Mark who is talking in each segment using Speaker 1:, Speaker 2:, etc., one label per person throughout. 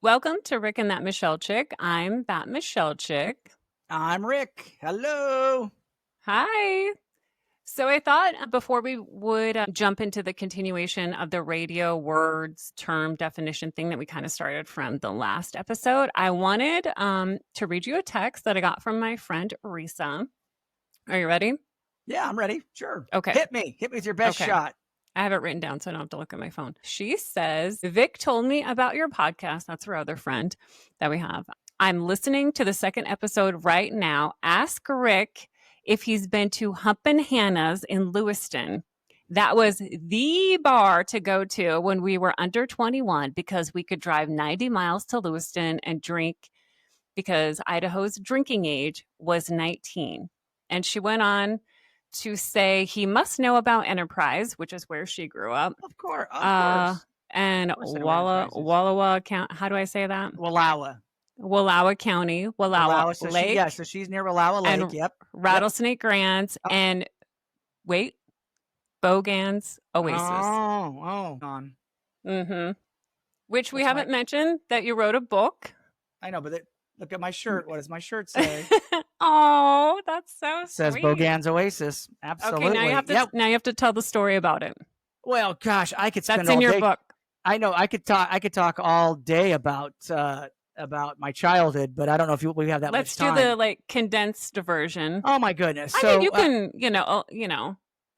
Speaker 1: Welcome to Rik and That Michelle Chick. I'm That Michelle Chick.
Speaker 2: I'm Rik. Hello.
Speaker 1: Hi. So I thought before we would jump into the continuation of the radio words term definition thing that we kind of started from the last episode, I wanted to read you a text that I got from my friend Risa. Are you ready?
Speaker 2: Yeah, I'm ready. Sure.
Speaker 1: Okay.
Speaker 2: Hit me. Hit me with your best shot.
Speaker 1: I have it written down so I don't have to look at my phone. She says, Vic told me about your podcast. That's her other friend that we have. I'm listening to the second episode right now. Ask Rik if he's been to Humpin' Hannah's in Lewiston. That was the bar to go to when we were under 21 because we could drive 90 miles to Lewiston and drink because Idaho's drinking age was 19. And she went on to say he must know about Enterprise, which is where she grew up.
Speaker 2: Of course.
Speaker 1: And Wallowa County. How do I say that? Wallowa County. Wallowa Lake.
Speaker 2: So she's near Wallowa Lake.
Speaker 1: And
Speaker 2: yep.
Speaker 1: Rattlesnake Grants. Oh. And Bogan's Oasis.
Speaker 2: On.
Speaker 1: Mm-hmm. Which we haven't mentioned that you wrote a book.
Speaker 2: I know, but look at my shirt. What does my shirt say?
Speaker 1: Oh, that's so sweet.
Speaker 2: Says Bogan's Oasis. Absolutely.
Speaker 1: Okay, now you have to tell the story about it.
Speaker 2: Well, gosh, I could spend
Speaker 1: that's
Speaker 2: all
Speaker 1: in your
Speaker 2: day.
Speaker 1: book.
Speaker 2: I know. I could talk all day about my childhood, but I don't know if we have that
Speaker 1: much time. Let's do the condensed version.
Speaker 2: Oh my goodness!
Speaker 1: I mean, you can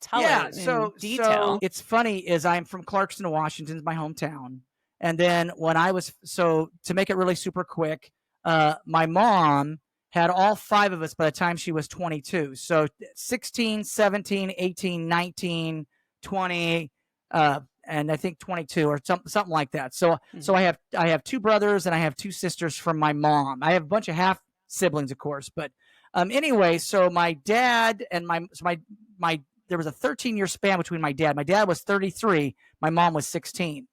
Speaker 1: tell it in detail.
Speaker 2: So it's funny is I'm from Clarkston, Washington, my hometown, and then when I was to make it really super quick, my mom had all 5 of us by the time she was 22. So 16, 17, 18, 19, 20, and I think 22 or something like that. So so I have 2 brothers and I have 2 sisters from my mom. I have a bunch of half siblings, of course, but anyway, so my dad and my there was a 13-year span between my dad. My dad was 33, my mom was 16.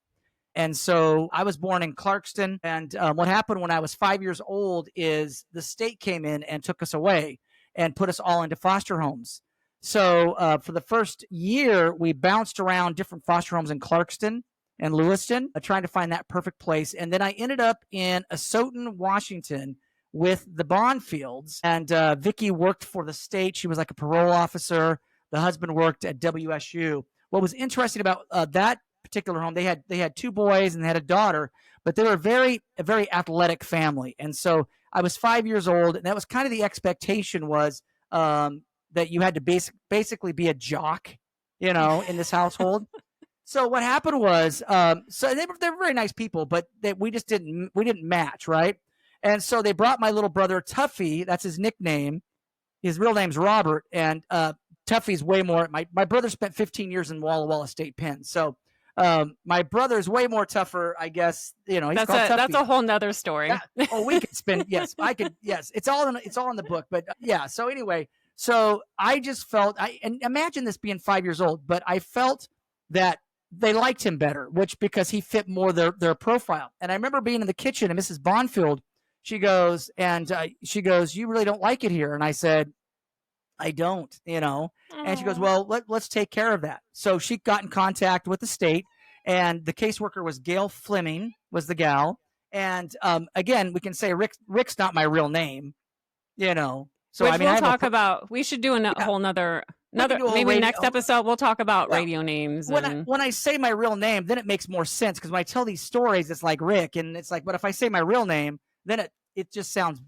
Speaker 2: And so I was born in Clarkston. And what happened when I was 5 years old is the state came in and took us away and put us all into foster homes. So for the first year, we bounced around different foster homes in Clarkston and Lewiston, trying to find that perfect place. And then I ended up in Asotin, Washington with the Bonfields. And Vicky worked for the state. She was like a parole officer. The husband worked at WSU. What was interesting about that particular home, they had 2 boys and they had a daughter, but they were a very athletic family. And so I was 5 years old, and that was kind of the expectation was that you had to basically be a jock, in this household. So what happened was, so they were very nice people, but we didn't match, right? And so they brought my little brother Tuffy, that's his nickname. His real name's Robert, and Tuffy's way more. My brother spent 15 years in Walla Walla State Pen, so. My brother's way more tougher, I guess. He's
Speaker 1: that's a whole nother story.
Speaker 2: We could spend. Yes, I could. Yes, it's all in the book. But yeah. So anyway, so I just felt. And imagine this being 5 years old, but I felt that they liked him better, because he fit more their profile. And I remember being in the kitchen, and Mrs. Bonfield, she goes, "You really don't like it here?" And I said, I don't, and she goes, well, let's take care of that. So she got in contact with the state, and the caseworker was Gail Fleming, was the gal. And again, we can say Rick's not my real name, So
Speaker 1: which we'll talk about. We should do a whole nother maybe next episode. We'll talk about radio names.
Speaker 2: When I say my real name, then it makes more sense, because when I tell these stories, it's like Rik, and it's like, but if I say my real name, then it just sounds.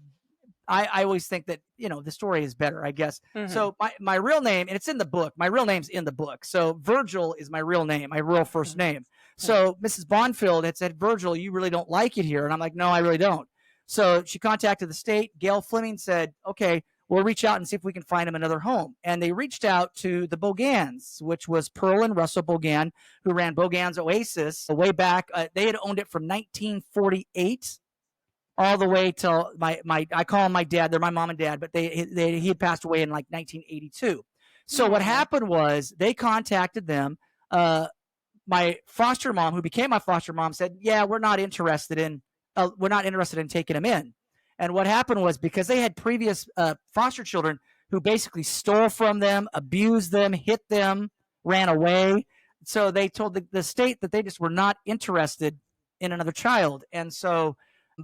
Speaker 2: I always think that, the story is better, I guess. Mm-hmm. So my real name, and it's in the book. My real name's in the book. So Virgil is my real name, my real first name. So Mrs. Bonfield had said, Virgil, you really don't like it here. And I'm like, no, I really don't. So she contacted the state. Gail Fleming said, okay, we'll reach out and see if we can find him another home. And they reached out to the Bogans, which was Pearl and Russell Bogan, who ran Bogan's Oasis way back. They had owned it from 1948. All the way till I call them my dad. They're my mom and dad, but he had passed away in like 1982. So what happened was they contacted them. My foster mom, who became my foster mom, said, "Yeah, we're not interested in taking him in." And what happened was, because they had previous foster children who basically stole from them, abused them, hit them, ran away. So they told the state that they just were not interested in another child. And so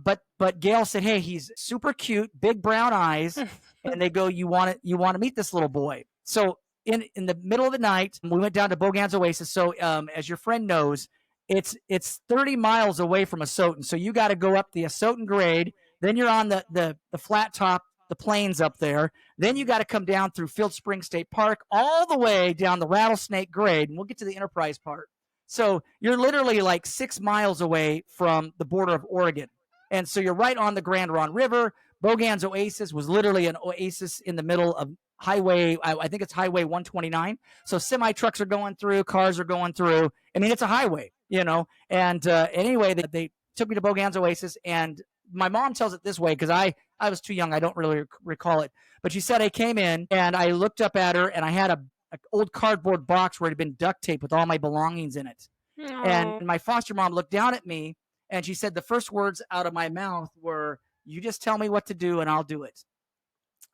Speaker 2: But Gail said, hey, he's super cute, big brown eyes. And they go, you want to meet this little boy. So in the middle of the night, we went down to Bogans Oasis. So as your friend knows, it's 30 miles away from Asotin. So you got to go up the Asotin grade. Then you're on the flat top, the plains up there. Then you got to come down through Field Spring State Park all the way down the Rattlesnake grade. And we'll get to the Enterprise part. So you're literally like 6 miles away from the border of Oregon. And so you're right on the Grand Ronde River. Bogans Oasis was literally an oasis in the middle of highway. I think it's Highway 129. So semi trucks are going through, cars are going through. I mean, it's a highway, you know. And anyway, they took me to Bogans Oasis, and my mom tells it this way because I was too young. I don't really recall it. But she said I came in and I looked up at her, and I had an old cardboard box where it had been duct taped with all my belongings in it. Aww. And my foster mom looked down at me, and she said the first words out of my mouth were, "You just tell me what to do and I'll do it."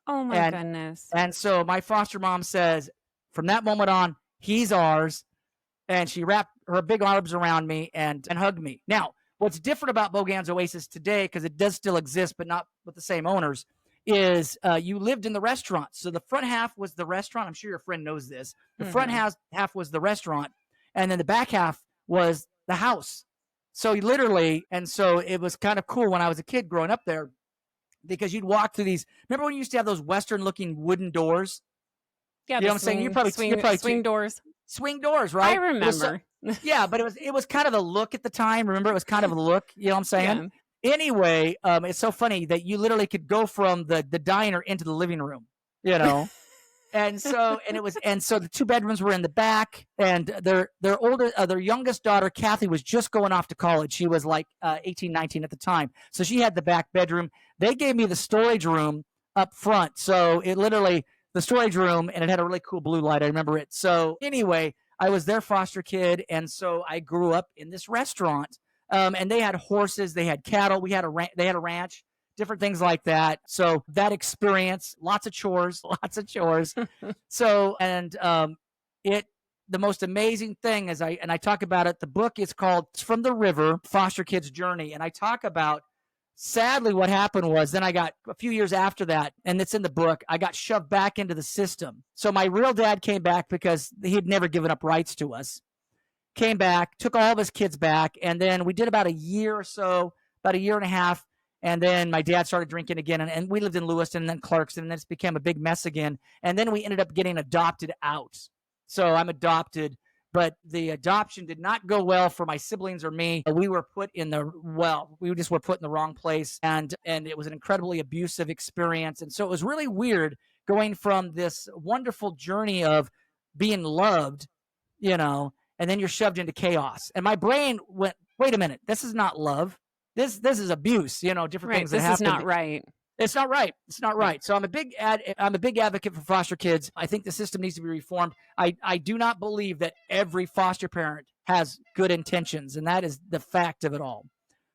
Speaker 1: Oh my goodness.
Speaker 2: And so my foster mom says, from that moment on, he's ours. And she wrapped her big arms around me and hugged me. Now, what's different about Bogans Oasis today, because it does still exist, but not with the same owners, is you lived in the restaurant. So the front half was the restaurant. I'm sure your friend knows this. The front half was the restaurant. And then the back half was the house. So literally, and so it was kind of cool when I was a kid growing up there, because you'd walk through these. Remember when you used to have those Western-looking wooden doors?
Speaker 1: Yeah,
Speaker 2: you know what I'm saying. You're probably
Speaker 1: swing doors.
Speaker 2: Swing doors, right?
Speaker 1: I remember.
Speaker 2: Yeah, but it was kind of a look at the time. Remember, it was kind of a look. You know what I'm saying? Yeah. Anyway, it's so funny that you literally could go from the diner into the living room. You know. And so the 2 bedrooms were in the back, and their youngest daughter, Kathy, was just going off to college. She was like 18, 19 at the time. So she had the back bedroom. They gave me the storage room up front. So it literally, the storage room, and it had a really cool blue light. I remember it. So anyway, I was their foster kid. And so I grew up in this restaurant, and they had horses, they had cattle. They had a ranch. Different things like that. So that experience, lots of chores. So, and the most amazing thing is I talk about it. The book is called From the River, Foster Kids Journey. And I talk about, sadly, what happened was then I got a few years after that, and it's in the book, I got shoved back into the system. So my real dad came back because he had never given up rights to us. Came back, took all of his kids back. And then we did about a year or so, about a year and a half. And then my dad started drinking again, and we lived in Lewiston and then Clarkston, and then it became a big mess again. And then we ended up getting adopted out. So I'm adopted, but the adoption did not go well for my siblings or me. We were put in we just were put in the wrong place, and it was an incredibly abusive experience. And so it was really weird going from this wonderful journey of being loved, you know, and then you're shoved into chaos. And my brain went, wait a minute, this is not love. This is abuse, you know, different things that happen.
Speaker 1: This is not right.
Speaker 2: It's not right. It's not right. So I'm a big advocate for foster kids. I think the system needs to be reformed. I do not believe that every foster parent has good intentions, and that is the fact of it all.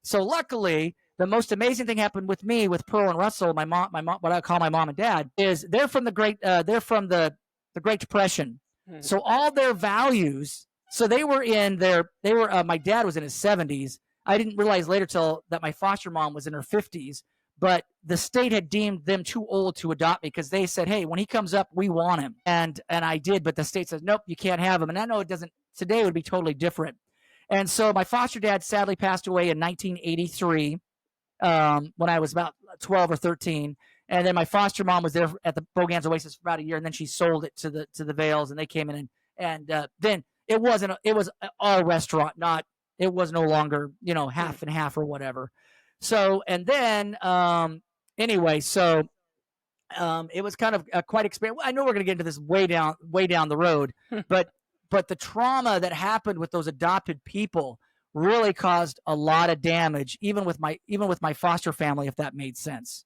Speaker 2: So luckily, the most amazing thing happened with me, with Pearl and Russell, my mom, what I call my mom and dad, is they're from the Great Depression. So all their values, so my dad was in his 70s. I didn't realize later that my foster mom was in her 50s, but the state had deemed them too old to adopt me because they said, hey, when he comes up, we want him. And I did, but the state says, nope, you can't have him. And I know today it would be totally different. And so my foster dad sadly passed away in 1983 when I was about 12 or 13. And then my foster mom was there at the Bogans Oasis for about a year, and then she sold it to the Vales, and they came in, and then it was all restaurant, it was no longer, you know, half and half or whatever. So, and then, anyway, so it was kind of quite experience. I know we're going to get into this way down the road, but the trauma that happened with those adopted people really caused a lot of damage, even with my foster family, if that made sense.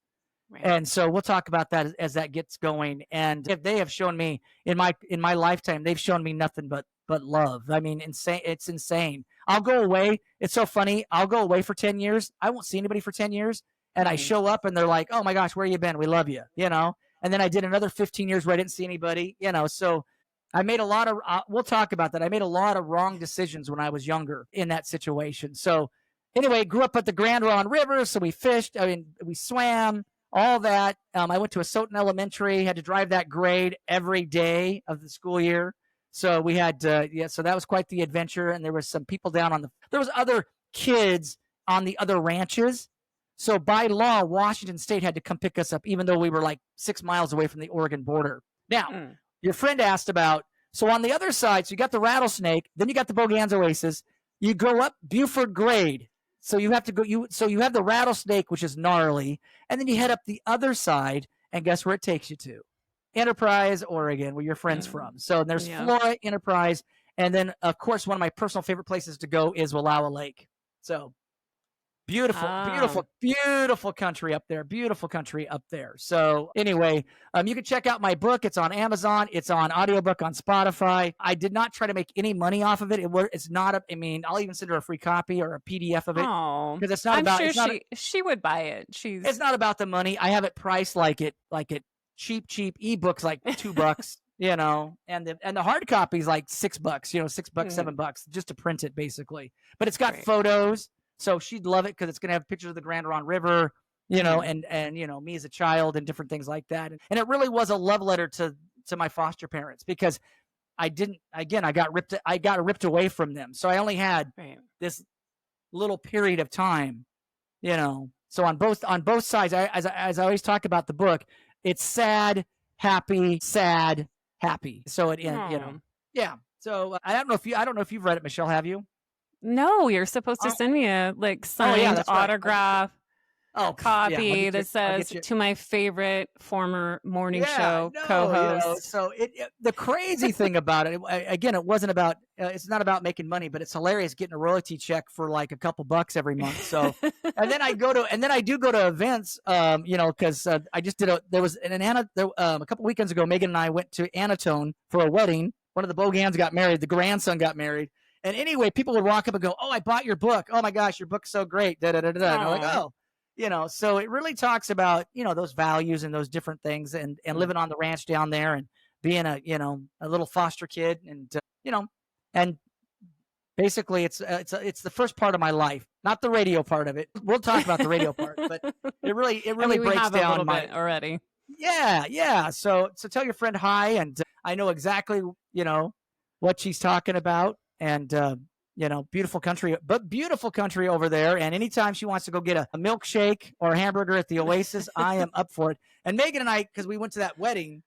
Speaker 2: Right. And so we'll talk about that as that gets going. And if they have shown me in my lifetime, they've shown me nothing but love. I mean, insane. It's insane. I'll go away. It's so funny. I'll go away for 10 years. I won't see anybody for 10 years. And I show up and they're like, oh my gosh, where you been? We love you, you know? And then I did another 15 years where I didn't see anybody, you know? So I made a lot of, we'll talk about that. I made a lot of wrong decisions when I was younger in that situation. So anyway, grew up at the Grand Ron River, so we fished. I mean, we swam, all that. I went to a Soton Elementary, had to drive that grade every day of the school year. So we had, so that was quite the adventure. And there was some people there was other kids on the other ranches. So by law, Washington State had to come pick us up, even though we were like 6 miles away from the Oregon border. Now, your friend asked about, so on the other side, so you got the Rattlesnake, then you got the Bogans Oasis. You go up Buford Grade. So you have to go, you have the Rattlesnake, which is gnarly, and then you head up the other side, and guess where it takes you to? Enterprise, Oregon, where your friend's from. So there's Flora, Enterprise, and then, of course, one of my personal favorite places to go is Wallowa Lake. So beautiful country up there. Beautiful country up there. So anyway, you can check out my book. It's on Amazon. It's on audiobook on Spotify. I did not try to make any money off of it. It's not I'll even send her a free copy or a PDF of it.
Speaker 1: Oh,
Speaker 2: because it's not
Speaker 1: I'm
Speaker 2: about.
Speaker 1: sure she would buy it.
Speaker 2: It's not about the money. I have it priced like it cheap ebooks like $2. You know, and the hard copy is like $6. You know, $6, $7 just to print it, basically. But it's got photos. So she'd love it because it's going to have pictures of the Grand Ron River, you know, and you know, me as a child and different things like that. And it really was a love letter to my foster parents, because I got ripped away from them. So I only had this little period of time, you know. So on both sides, as I always talk about the book, it's sad, happy, sad, happy. So you know, yeah. So I don't know if you've read it, Michelle. Have you?
Speaker 1: No, you're supposed to send me a signed autograph copy that says to my favorite former morning show co-host.
Speaker 2: You know, so the crazy thing about it, again, it wasn't about. It's not about making money, but it's hilarious getting a royalty check for like a couple bucks every month. So, and then I do go to events, you know, because I just did there was a couple weekends ago, Megan and I went to Anatone for a wedding. One of the Bogans got married. The grandson got married. And anyway, people would walk up and go, "Oh, I bought your book. Oh my gosh, your book's so great." Da da da da. And I'm like, "Oh, you know." So it really talks about, you know, those values and those different things, and living on the ranch down there, and being a little foster kid, and you know, and basically it's the first part of my life, not the radio part of it. We'll talk about the radio part, but it really breaks down
Speaker 1: bit already.
Speaker 2: Yeah. So tell your friend hi, and I know exactly, you know, what she's talking about. And, you know, beautiful country over there. And anytime she wants to go get a milkshake or a hamburger at the Oasis, I am up for it. And Megan and I, because we went to that wedding.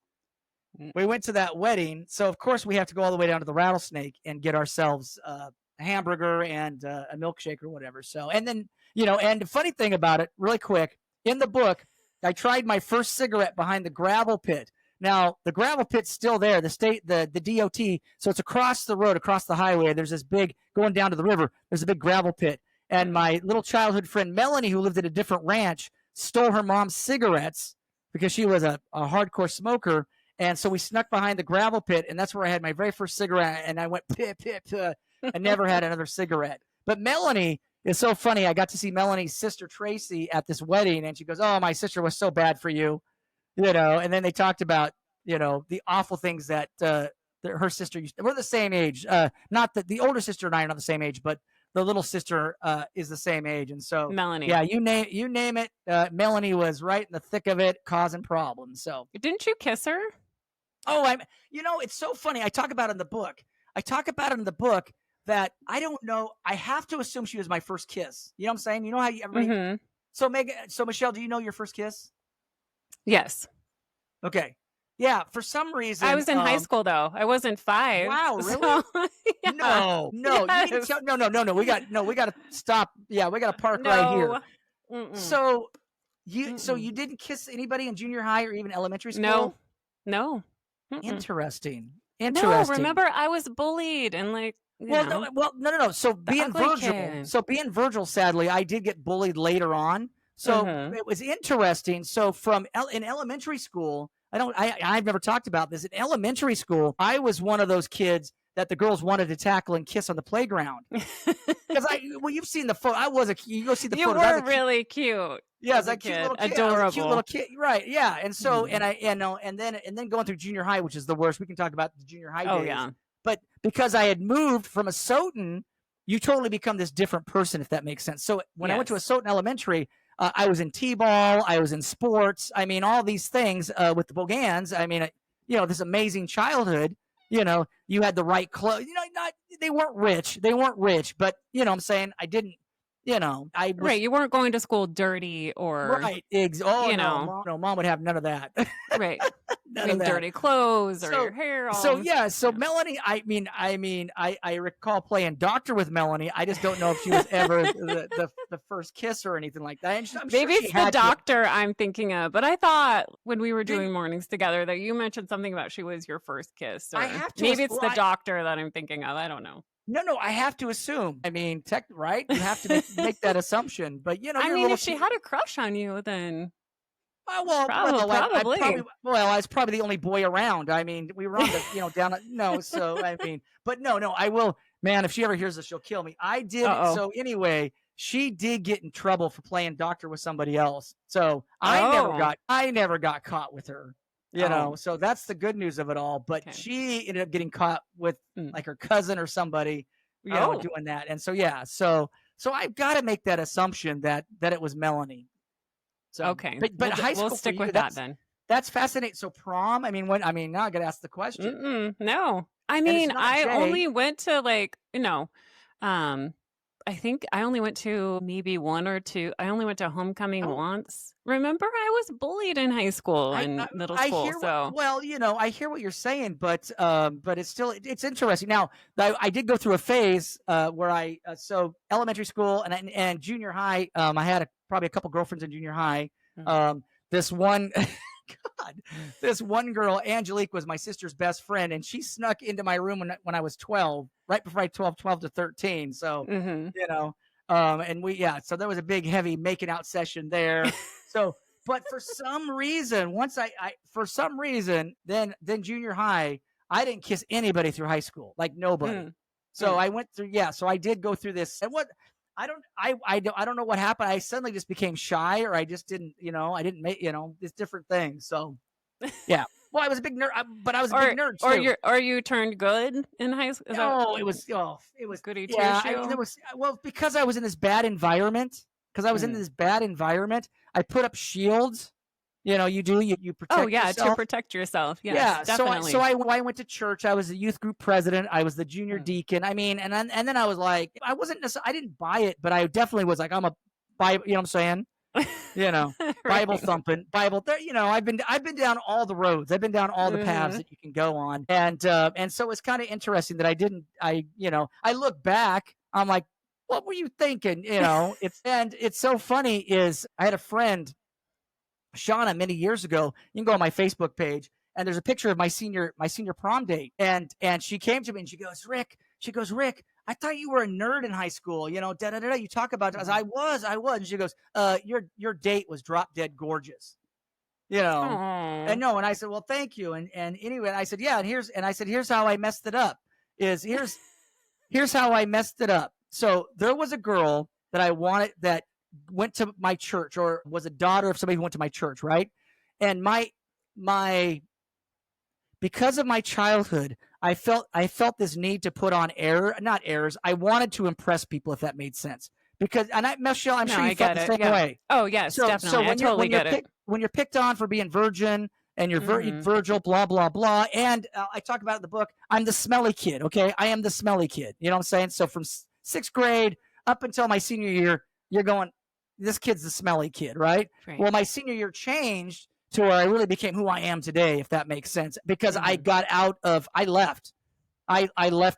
Speaker 2: So, of course, we have to go all the way down to the Rattlesnake and get ourselves a hamburger and a milkshake or whatever. So, and then, you know, and the funny thing about it, really quick, in the book, I tried my first cigarette behind the gravel pit. Now, the gravel pit's still there, the DOT, so it's across the road, across the highway. There's this big, going down to the river, there's a big gravel pit. And my little childhood friend, Melanie, who lived at a different ranch, stole her mom's cigarettes because she was a hardcore smoker. And so we snuck behind the gravel pit, and that's where I had my very first cigarette, and I went, pit, and never had another cigarette. But Melanie is so funny. I got to see Melanie's sister, Tracy, at this wedding, and she goes, "Oh, my sister was so bad for you." You know, and then they talked about, you know, the awful things that her sister used to. We're the same age. Not that the older sister and I are not the same age, but the little sister is the same age. And so
Speaker 1: Melanie.
Speaker 2: Yeah, you name it. Melanie was right in the thick of it, causing problems. So
Speaker 1: didn't you kiss her?
Speaker 2: Oh, you know, it's so funny. I talk about it in the book. That I don't know. I have to assume she was my first kiss. You know what I'm saying? You know how everybody. So Michelle, do you know your first kiss?
Speaker 1: Yes.
Speaker 2: Okay. Yeah. For some reason,
Speaker 1: I was in high school though. I wasn't 5.
Speaker 2: Wow. Really?
Speaker 1: So, yeah.
Speaker 2: No.
Speaker 1: Yes.
Speaker 2: You didn't no. We got to stop. Yeah, we got to park right here.
Speaker 1: Mm-mm.
Speaker 2: So you didn't kiss anybody in junior high or even elementary school?
Speaker 1: No.
Speaker 2: Mm-mm. Interesting.
Speaker 1: No, remember I was bullied and like.
Speaker 2: No. So being Virgil, sadly, I did get bullied later on. So it was interesting. So in elementary school, I've never talked about this. In elementary school, I was one of those kids that the girls wanted to tackle and kiss on the playground. Because you've seen the photo. You go see the photo.
Speaker 1: You were really cute.
Speaker 2: Yeah, as a cute little kid.
Speaker 1: Adorable.
Speaker 2: Cute little kid. Right. Yeah. And so, and then going through junior high, which is the worst. We can talk about the junior high days.
Speaker 1: Yeah.
Speaker 2: But because I had moved from a Soton you totally become this different person, if that makes sense. So when I went to
Speaker 1: Yes.
Speaker 2: Asotin Elementary, I was in T-ball, I was in sports. I mean, all these things with the Bogans. I mean, this amazing childhood. You had the right clothes. They weren't rich. They weren't rich, but I'm saying I didn't. I was
Speaker 1: Right. You weren't going to school dirty or
Speaker 2: right. Oh
Speaker 1: you
Speaker 2: no,
Speaker 1: know.
Speaker 2: Mom would have none of that.
Speaker 1: Right.
Speaker 2: None of that.
Speaker 1: Dirty clothes or your hair all.
Speaker 2: So Melanie, I recall playing doctor with Melanie. I just don't know if she was ever the first kiss or anything like that. And
Speaker 1: Maybe it's the doctor I'm thinking of, but I thought when we were doing mornings together that you mentioned something about she was your first kiss.
Speaker 2: I have to.
Speaker 1: Maybe it's the doctor that I'm thinking of. I don't know.
Speaker 2: No, I have to assume. I mean, right? You have to make that assumption. But
Speaker 1: I mean, if she had a crush on you, then
Speaker 2: well,
Speaker 1: probably.
Speaker 2: I was probably the only boy around. I mean, we were on the down. No, so I mean, but no, I will. Man, if she ever hears this, she'll kill me. I did.
Speaker 1: Uh-oh.
Speaker 2: So anyway, she did get in trouble for playing doctor with somebody else. So I never got caught with her. So that's the good news of it all. But she ended up getting caught with like her cousin or somebody, doing that. And so I've got to make that assumption that it was Melanie. So,
Speaker 1: okay,
Speaker 2: but high school,
Speaker 1: we'll stick with that then.
Speaker 2: That's fascinating. So prom, now I got to ask the question.
Speaker 1: No, I mean, I only went to I think I only went to maybe one or two. I only went to homecoming once. Remember, I was bullied in high school and middle school.
Speaker 2: I hear what you're saying, but it's interesting. Now, I did go through a phase where so elementary school and junior high. I had probably a couple girlfriends in junior high. This one. This one girl, Angelique, was my sister's best friend, and she snuck into my room when I was 12, right before I 12 to 13. So, and so there was a big, heavy making out session there. So, but for some reason, then junior high, I didn't kiss anybody through high school, like nobody. So I went through, so I did go through this. And I don't know what happened. I suddenly just became shy, or I just didn't, I didn't make, these different things. So, yeah. Well, I was a big nerd, but I was a big nerd too.
Speaker 1: Or you turned good in high school.
Speaker 2: It was
Speaker 1: goody two
Speaker 2: shoe.
Speaker 1: I mean,
Speaker 2: because I was in this bad environment. I put up shields. You protect yourself.
Speaker 1: To protect yourself. Yes, definitely.
Speaker 2: So I went to church. I was the youth group president. I was the junior deacon. I mean, and then I was like, I didn't buy it, but I definitely was like, I'm a Bible, you know what I'm saying?
Speaker 1: Right.
Speaker 2: Bible thumping, Bible there, I've been down all the roads. I've been down all the paths that you can go on. And so it's kind of interesting that I look back, I'm like, what were you thinking? It's so funny is I had a friend, Shauna, many years ago. You can go on my Facebook page, and there's a picture of my senior prom date. And she came to me and she goes, Rick, I thought you were a nerd in high school. You talk about it. I was. And she goes, your date was drop dead gorgeous. And I said, well, thank you. And anyway, I said, yeah. And here's how I messed it up. Here's how I messed it up. So there was a girl that I wanted that went to my church, or was a daughter of somebody who went to my church, right? And because of my childhood, I felt this need to put on not airs. I wanted to impress people, if that made sense. Because, Michelle, I'm sure you felt the same way.
Speaker 1: Oh yes, definitely. So I totally get it.
Speaker 2: When you're picked on for being virgin and you're Virgil, blah blah blah, and I talk about it in the book. I'm the smelly kid. Okay, I am the smelly kid. You know what I'm saying? So from 6th grade up until my senior year, you're going, this kid's the smelly kid, right? Well, my senior year changed to where I really became who I am today, if that makes sense, because I left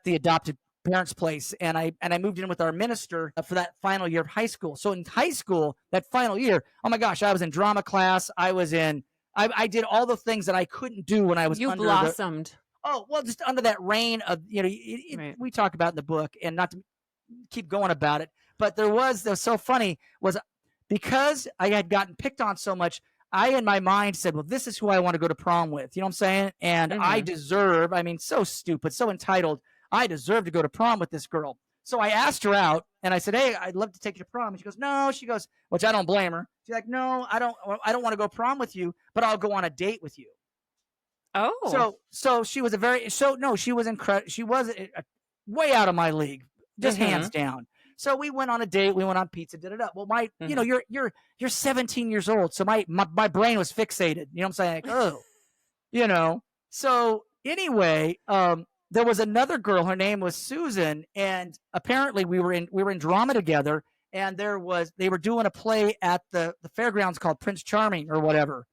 Speaker 2: the adopted parents' place, and I moved in with our minister for that final year of high school. So in high school, that final year, oh my gosh, I was in drama class. I did all the things that I couldn't do when I was
Speaker 1: You blossomed.
Speaker 2: Just under that reign of, we talk about in the book, and not to keep going about it, but there was so funny was because I had gotten picked on so much, I in my mind said, well, this is who I want to go to prom with. You know what I'm saying? And I deserve, so stupid, so entitled, I deserve to go to prom with this girl. So I asked her out, and I said, hey, I'd love to take you to prom. And she goes, no. She goes, which I don't blame her. She's like, no, I don't want to go prom with you, but I'll go on a date with you.
Speaker 1: Oh.
Speaker 2: So she was she was incredible. She was way out of my league. just hands down. So we went on a date. We went on pizza. Did it up. Well, you know, you're 17 years old, so my brain was fixated. You know what I'm saying? Like, oh, you know. So anyway, there was another girl. Her name was Susan, and apparently we were in drama together. And they were doing a play at the fairgrounds called Prince Charming or whatever.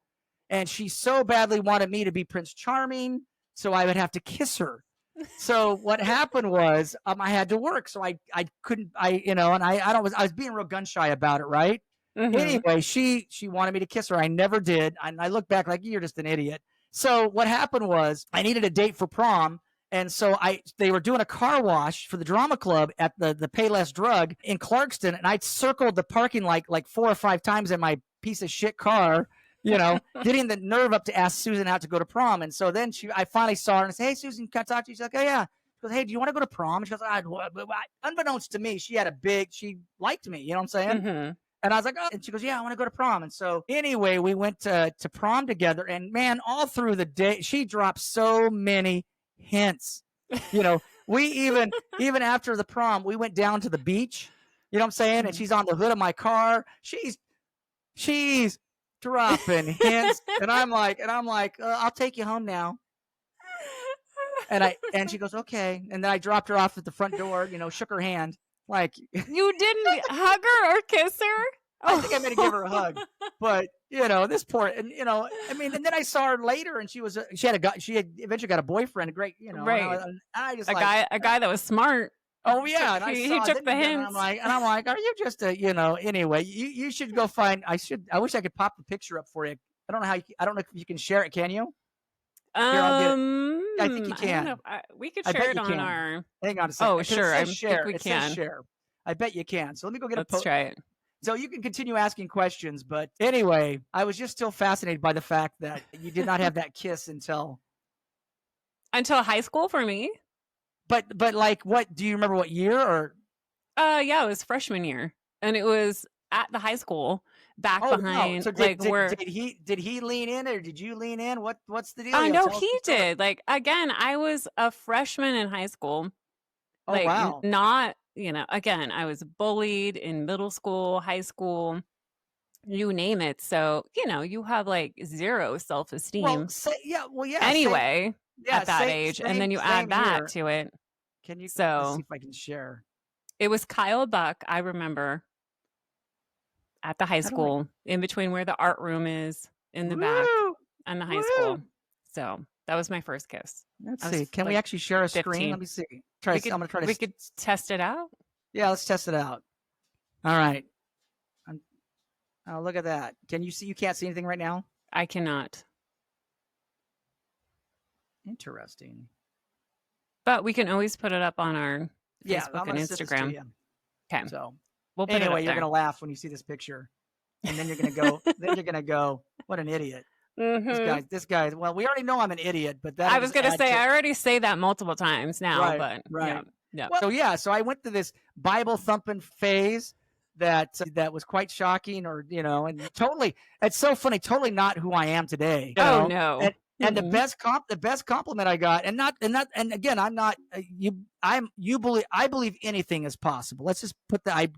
Speaker 2: And she so badly wanted me to be Prince Charming, so I would have to kiss her. So what happened was I had to work, so I couldn't, and I was being real gun shy about it, right? Anyway, she wanted me to kiss her. I never did. I look back like, you're just an idiot. So what happened was I needed a date for prom. And so they were doing a car wash for the drama club at the Payless Drug in Clarkston, and I'd circled the parking like 4 or 5 times in my piece of shit car, you know, getting the nerve up to ask Susan out to go to prom. And so then I finally saw her and I said, "Hey, Susan, can I talk to you?" She's like, "Oh yeah." She goes, "Hey, do you want to go to prom?" And she goes, unbeknownst to me, she liked me, you know what I'm saying? And I was like, "Oh," and she goes, "Yeah, I want to go to prom." And so anyway, we went to prom together, and man, all through the day, she dropped so many hints. You know, we even after the prom, we went down to the beach, you know what I'm saying? And she's on the hood of my car. She's dropping hints. And I'm like, "I'll take you home now." And she goes, "Okay." And then I dropped her off at the front door, you know, shook her hand. Like,
Speaker 1: you didn't hug her or kiss her?
Speaker 2: I think I meant to give her a hug, but you know, this poor, and you know, I mean, and then I saw her later, and she had eventually got a boyfriend, a great, you know,
Speaker 1: right?
Speaker 2: And I just
Speaker 1: a guy that was smart.
Speaker 2: Oh yeah, and
Speaker 1: he took the hints.
Speaker 2: And I'm like, are you just a, you know? Anyway, you should go find. I wish I could pop the picture up for you. I don't know how. I don't know if you can share it. Can you? Here, I think you can.
Speaker 1: We could share it on our.
Speaker 2: Hang on a second.
Speaker 1: Oh sure, I think we can.
Speaker 2: Says share. I bet you can. So let me go get
Speaker 1: Let's try it.
Speaker 2: So you can continue asking questions, but anyway, I was just still fascinated by the fact that you did not have that kiss until
Speaker 1: high school for me.
Speaker 2: But like, what do you remember? What year or?
Speaker 1: Yeah, it was freshman year, and it was at the high school back behind.
Speaker 2: No. So did he lean in or did you lean in? What's the deal?
Speaker 1: No, he did. Like again, I was a freshman in high school.
Speaker 2: Oh wow!
Speaker 1: Not. You know, again, I was bullied in middle school, high school, you name it. So, you know, you have like zero self-esteem.
Speaker 2: Yeah.
Speaker 1: Anyway, at that age. And then you add that to it.
Speaker 2: Can you let's
Speaker 1: see
Speaker 2: if I can share?
Speaker 1: It was Kyle Buck, I remember, at the high school, in between where the art room is in the back and the high school. So that was my first kiss.
Speaker 2: Let's see. Can we actually share a 15. Screen? Let me see. I'm gonna try to.
Speaker 1: We could test it out.
Speaker 2: Yeah, let's test it out. All right. Oh, look at that. Can you see? You can't see anything right now.
Speaker 1: I cannot.
Speaker 2: Interesting.
Speaker 1: But we can always put it up on our Facebook and Instagram. Okay.
Speaker 2: So
Speaker 1: we'll put
Speaker 2: anyway,
Speaker 1: it up
Speaker 2: you're gonna laugh when you see this picture, and then you're gonna go. Then you're gonna go. What an idiot. This guy. Well, we already know I'm an idiot, but that
Speaker 1: I was going to say I already say that multiple times now,
Speaker 2: right.
Speaker 1: Yeah.
Speaker 2: Well, so I went through this Bible thumping phase that was quite shocking, or you know, and totally. It's so funny. Totally not who I am today.
Speaker 1: Oh no.
Speaker 2: And the best compliment I got, and again, I'm not I believe anything is possible. Let's just put that.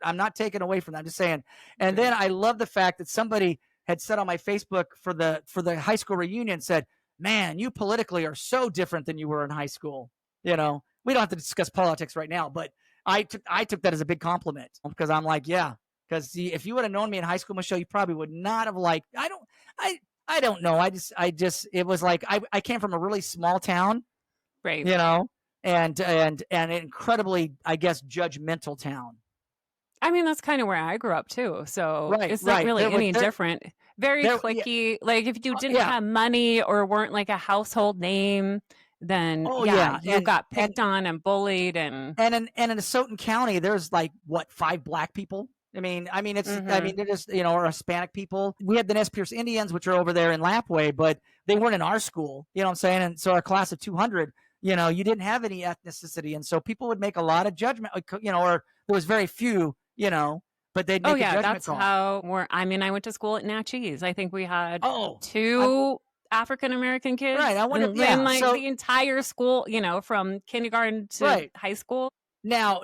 Speaker 2: I'm not taking away from that. I'm just saying. And then I love the fact that somebody had said on my Facebook for the high school reunion, said, "Man, you politically are so different than you were in high school." You know, we don't have to discuss politics right now, but I took that as a big compliment, because I'm like, yeah, because if you would have known me in high school, Michelle, you probably would not have liked. I don't know. I just it was like I came from a really small town,
Speaker 1: right?
Speaker 2: You know, and an incredibly, I guess, judgmental town.
Speaker 1: I mean, that's kind of where I grew up too. So it's not really any different. Very cliquey. Yeah. Like if you didn't have money or weren't like a household name, then you got picked on and bullied and in
Speaker 2: Asotin County, there's like 5 black people. I mean, it's they're just, you know, or Hispanic people. We had the Nez Perce Indians, which are over there in Lapway, but they weren't in our school. You know what I'm saying? And so our class of 200, you know, you didn't have any ethnicity, and so people would make a lot of judgment. You know, or there was very few. You know, but they'd make a judgment
Speaker 1: that's
Speaker 2: call.
Speaker 1: How I went to school at Natchez. I think we had 2 African American kids.
Speaker 2: Right. I wonder.
Speaker 1: And the entire school, you know, from kindergarten to high school.
Speaker 2: Now,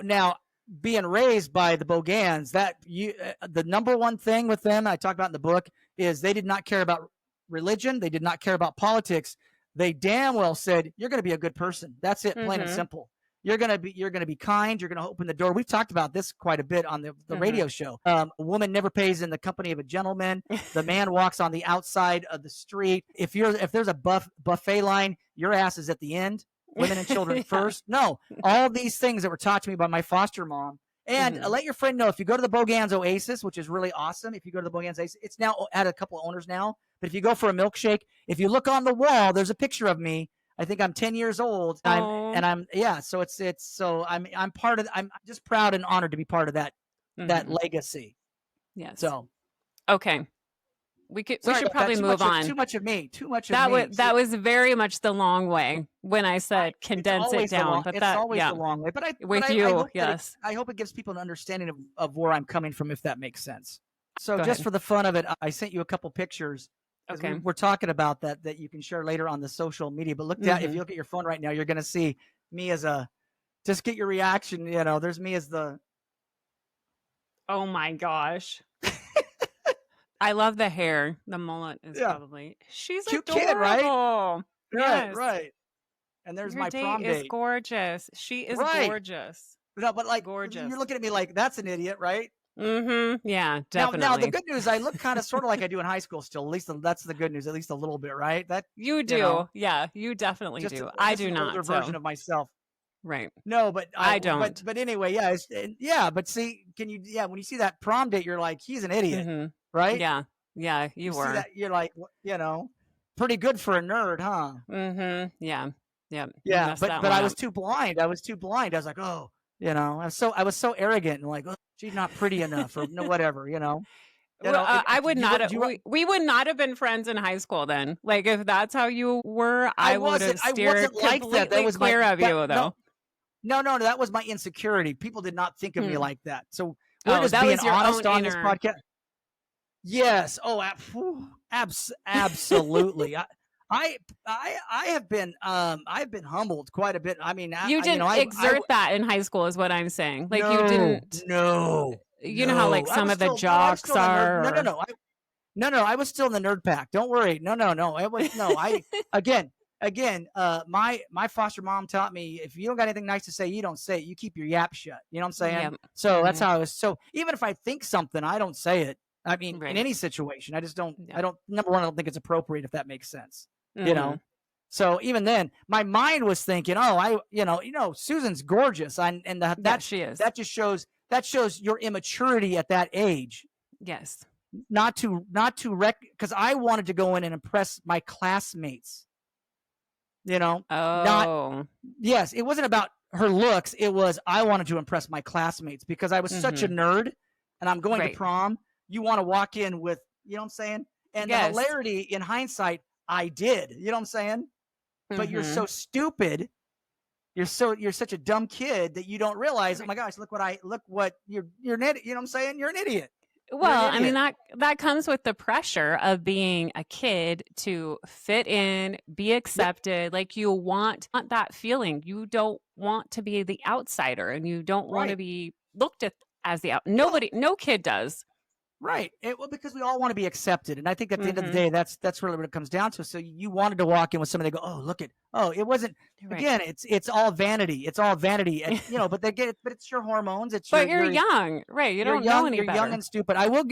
Speaker 2: being raised by the Bogans, that the number one thing with them I talk about in the book is they did not care about religion. They did not care about politics. They damn well said, you're going to be a good person. That's it, plain and simple. You're going to be kind. You're going to open the door. We've talked about this quite a bit on the radio show. A woman never pays in the company of a gentleman. The man walks on the outside of the street. If there's a buffet line, your ass is at the end. Women and children first. No, all these things that were taught to me by my foster mom. And let your friend know, if you go to the Bogans Oasis, which is really awesome, if you go to the Bogans Oasis, it's now had a couple of owners now. But if you go for a milkshake, if you look on the wall, there's a picture of me. I think I'm 10 years old. So I'm part of. I'm just proud and honored to be part of that legacy.
Speaker 1: Yes.
Speaker 2: So,
Speaker 1: okay. We should probably move on.
Speaker 2: Too much of me.
Speaker 1: That was very much the long way when I said condense it down.
Speaker 2: But it's always the long way. But I hope it gives people an understanding of where I'm coming from, if that makes sense. So just for the fun of it, I sent you a couple pictures. Okay. We're talking about that you can share later on the social media. But if you look at your phone right now, you're going to see me as just get your reaction. There's me as the.
Speaker 1: Oh my gosh. I love the hair. The mullet is probably. She's
Speaker 2: cute
Speaker 1: adorable.
Speaker 2: Kid, right?
Speaker 1: Yes.
Speaker 2: Right. And there's my prom date.
Speaker 1: Is gorgeous. She is gorgeous.
Speaker 2: No, but
Speaker 1: gorgeous.
Speaker 2: You're looking at me like that's an idiot, right?
Speaker 1: Yeah, definitely.
Speaker 2: Now the good news, I look kind of sort of like I do in high school still. At least that's the good news. At least a little bit, right? That
Speaker 1: you do. Yeah, you definitely do. I do not.
Speaker 2: Older version of myself.
Speaker 1: Right.
Speaker 2: No, but
Speaker 1: I don't.
Speaker 2: But anyway, yeah. But see, when you see that prom date, you're like, he's an idiot. Right?
Speaker 1: Yeah, you were.
Speaker 2: See that, you're like, pretty good for a nerd, huh?
Speaker 1: Yeah.
Speaker 2: But I was too blind. I was like, oh, I was so arrogant and like, oh, she's not pretty enough or no, whatever,
Speaker 1: I would not have. We would not have been friends in high school then. Like if that's how you were, I would have steered completely that was clear of you, though.
Speaker 2: No, that was my insecurity. People did not think of me like that. So we're just being honest on this podcast. Yes. Oh, absolutely. I have been I've been humbled quite a bit. I mean,
Speaker 1: you didn't exert that in high school, is what I'm saying. Like you didn't.
Speaker 2: No.
Speaker 1: You know how like some of the jocks are.
Speaker 2: No. I was still in the nerd pack. Don't worry. No. I was again. My foster mom taught me, if you don't got anything nice to say, you don't say it. You keep your yap shut. You know what I'm saying? Yeah. So that's how I was. So even if I think something, I don't say it. I mean, in any situation, I just don't. Yeah. Number one, I don't think it's appropriate, if that makes sense. So even then, my mind was thinking, Susan's gorgeous, that
Speaker 1: she is.
Speaker 2: That just shows your immaturity at that age.
Speaker 1: Yes.
Speaker 2: Not to because I wanted to go in and impress my classmates. Yes, it wasn't about her looks. It was I wanted to impress my classmates because I was such a nerd, and I'm going to prom. You want to walk in with, you know what I'm saying? And the hilarity in hindsight, I did. You know what I'm saying? But you're so stupid. You're such a dumb kid that you don't realize, oh my gosh, look what you're an idiot. You know what I'm saying? You're an idiot.
Speaker 1: Well, I mean, that comes with the pressure of being a kid to fit in, be accepted. Yep. Like you want that feeling. You don't want to be the outsider, and you don't want to be looked at as the no kid does.
Speaker 2: Right. Because we all want to be accepted. And I think at the end of the day, that's really what it comes down to. So you wanted to walk in with somebody, go, it wasn't, again, it's all vanity. It's all vanity. And, but it's your hormones.
Speaker 1: You're young, right? You don't know any better.
Speaker 2: You're young and stupid. I will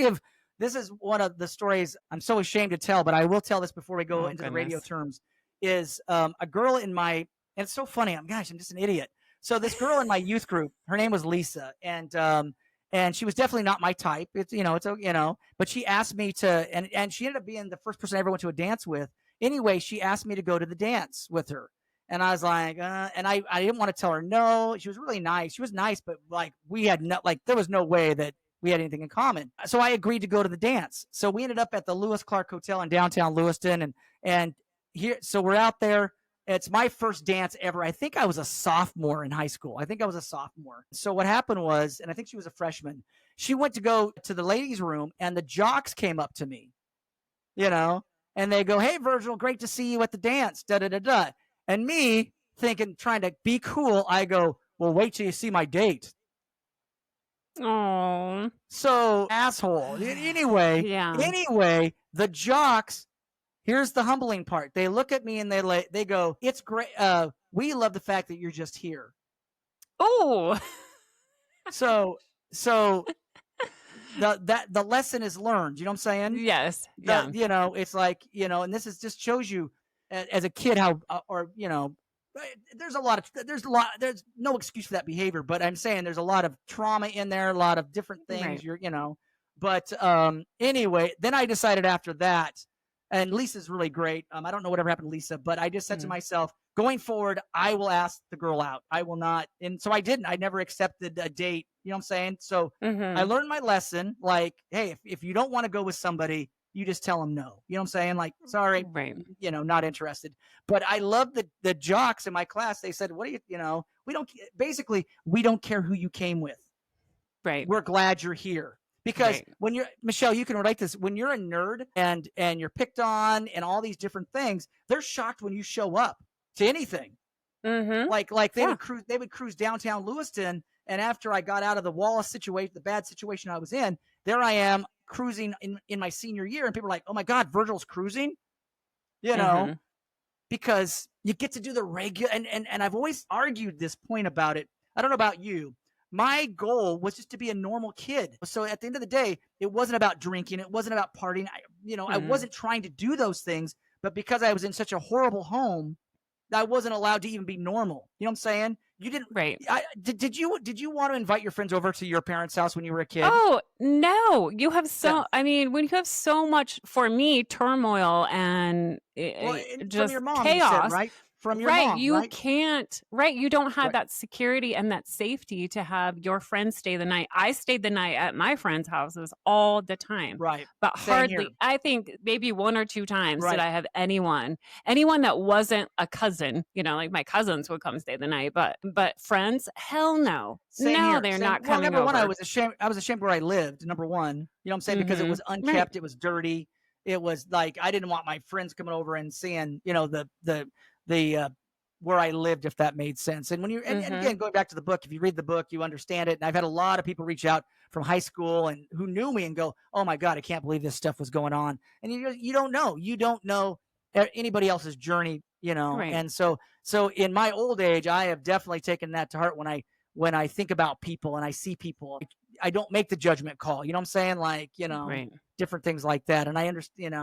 Speaker 2: this is one of the stories I'm so ashamed to tell, but I will tell this before we go into the radio terms, is a girl and it's so funny. I'm just an idiot. So this girl in my youth group, her name was Lisa. And she was definitely not my type. But she asked me to, and she ended up being the first person I ever went to a dance with. Anyway, she asked me to go to the dance with her. And I was like, and I didn't want to tell her no. She was really nice. She was nice, but there was no way that we had anything in common. So I agreed to go to the dance. So we ended up at the Lewis Clark Hotel in downtown Lewiston. And so we're out there. It's my first dance ever. I think I was a sophomore in high school. So what happened was, and I think she was a freshman, she went to go to the ladies' room, and the jocks came up to me, and they go, "Hey, Virgil, great to see you at the dance, da-da-da-da." And me thinking, trying to be cool, I go, Well, wait till you see my date.
Speaker 1: Oh,
Speaker 2: So asshole. Anyway, the jocks. Here's the humbling part. They look at me and they go, "It's great. We love the fact that you're just here."
Speaker 1: Oh,
Speaker 2: so the lesson is learned. You know what I'm saying?
Speaker 1: yes. Yeah.
Speaker 2: It's like, and this is just shows you as a kid how, there's no excuse for that behavior, but I'm saying there's a lot of trauma in there, a lot of different things.
Speaker 1: Right.
Speaker 2: But anyway, then I decided after that, and Lisa's really great. I don't know whatever happened to Lisa, but I just said to myself, going forward, I will ask the girl out. I will not. And so I didn't. I never accepted a date. You know what I'm saying? So I learned my lesson. Like, hey, if you don't want to go with somebody, you just tell them no. You know what I'm saying? Like, sorry,
Speaker 1: right.
Speaker 2: Not interested. But I love the jocks in my class. They said, what do we don't care who you came with.
Speaker 1: Right.
Speaker 2: We're glad you're here. Because when you're, Michelle, you can relate this. When you're a nerd and you're picked on and all these different things, they're shocked when you show up to anything. Like they would cruise downtown Lewiston, and after I got out of the Wallace situation, the bad situation I was in, there I am cruising in my senior year, and people are like, "Oh my God, Virgil's cruising," because you get to do the regular. And I've always argued this point about it. I don't know about you. My goal was just to be a normal kid. So at the end of the day, it wasn't about drinking. It wasn't about partying. I wasn't trying to do those things, but because I was in such a horrible home, I wasn't allowed to even be normal. You know what I'm saying? You didn't.
Speaker 1: Right.
Speaker 2: Did you want to invite your friends over to your parents' house when you were a kid?
Speaker 1: Oh, no. You have when you have so much, for me, turmoil and just
Speaker 2: your mom,
Speaker 1: chaos,
Speaker 2: you said, right? From your mom,
Speaker 1: you can't, you don't have that security and that safety to have your friends stay the night. I stayed the night at my friends' houses all the time.
Speaker 2: Right.
Speaker 1: But
Speaker 2: Same
Speaker 1: hardly,
Speaker 2: here.
Speaker 1: I think maybe one or two times did I have anyone that wasn't a cousin, like my cousins would come stay the night, but friends, hell no.
Speaker 2: Same here.
Speaker 1: They're not coming
Speaker 2: number
Speaker 1: over.
Speaker 2: One, I was ashamed where I lived, number one. You know what I'm saying? Because it was unkept, it was dirty. It was like, I didn't want my friends coming over and seeing, the where I lived, if that made sense. And when you and again, going back to the book, if you read the book, you understand it. And I've had a lot of people reach out from high school and who knew me and go, "Oh my God, I can't believe this stuff was going on." And you don't know anybody else's journey,
Speaker 1: Right.
Speaker 2: And so in my old age, I have definitely taken that to heart when I think about people and I see people. I don't make the judgment call. You know what I'm saying? Like, different things like that. And I understand,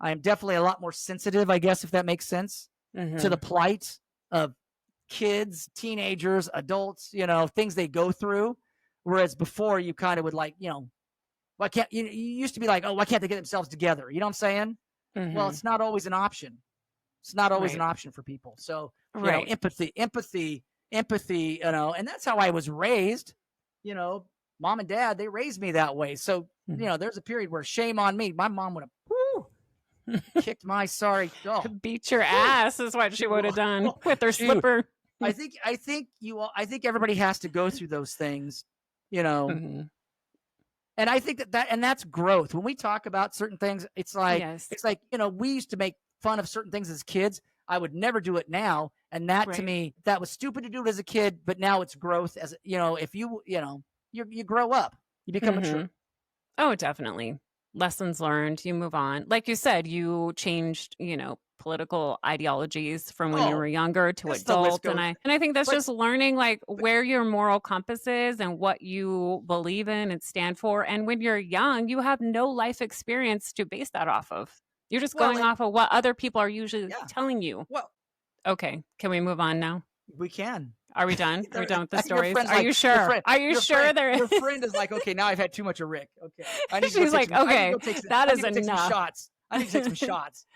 Speaker 2: I am definitely a lot more sensitive, I guess, if that makes sense, to the plight of kids, teenagers, adults, things they go through. Whereas before you kind of would like, why can't you used to be like, oh, why can't they get themselves together? You know what I'm saying? Well, it's not always an option. It's not always an option for people. So, empathy, and that's how I was raised. Mom and dad, they raised me that way. So, there's a period where shame on me. My mom would have kicked my sorry dog.
Speaker 1: Beat your ass is what she would have done with her slipper.
Speaker 2: I think everybody has to go through those things, And I think that's growth. When we talk about certain things, it's like we used to make fun of certain things as kids. I would never do it now, and that to me, that was stupid to do it as a kid. But now it's growth. As if you grow up, you become mature.
Speaker 1: Oh, definitely. Lessons learned. You move on. Like you said, you changed, political ideologies from when you were younger to adult. And I think that's just learning where your moral compass is and what you believe in and stand for. And when you're young, you have no life experience to base that off of. You're just going off of what other people are usually telling you.
Speaker 2: Well,
Speaker 1: okay. Can we move on now?
Speaker 2: We can.
Speaker 1: Are we done? Are we done with the stories?
Speaker 2: Are
Speaker 1: you sure? Are you sure there?
Speaker 2: Your friend is like, okay, now I've had too much of Rik. Okay,
Speaker 1: she's like, okay, that is enough.
Speaker 2: Shots. I need to take some shots.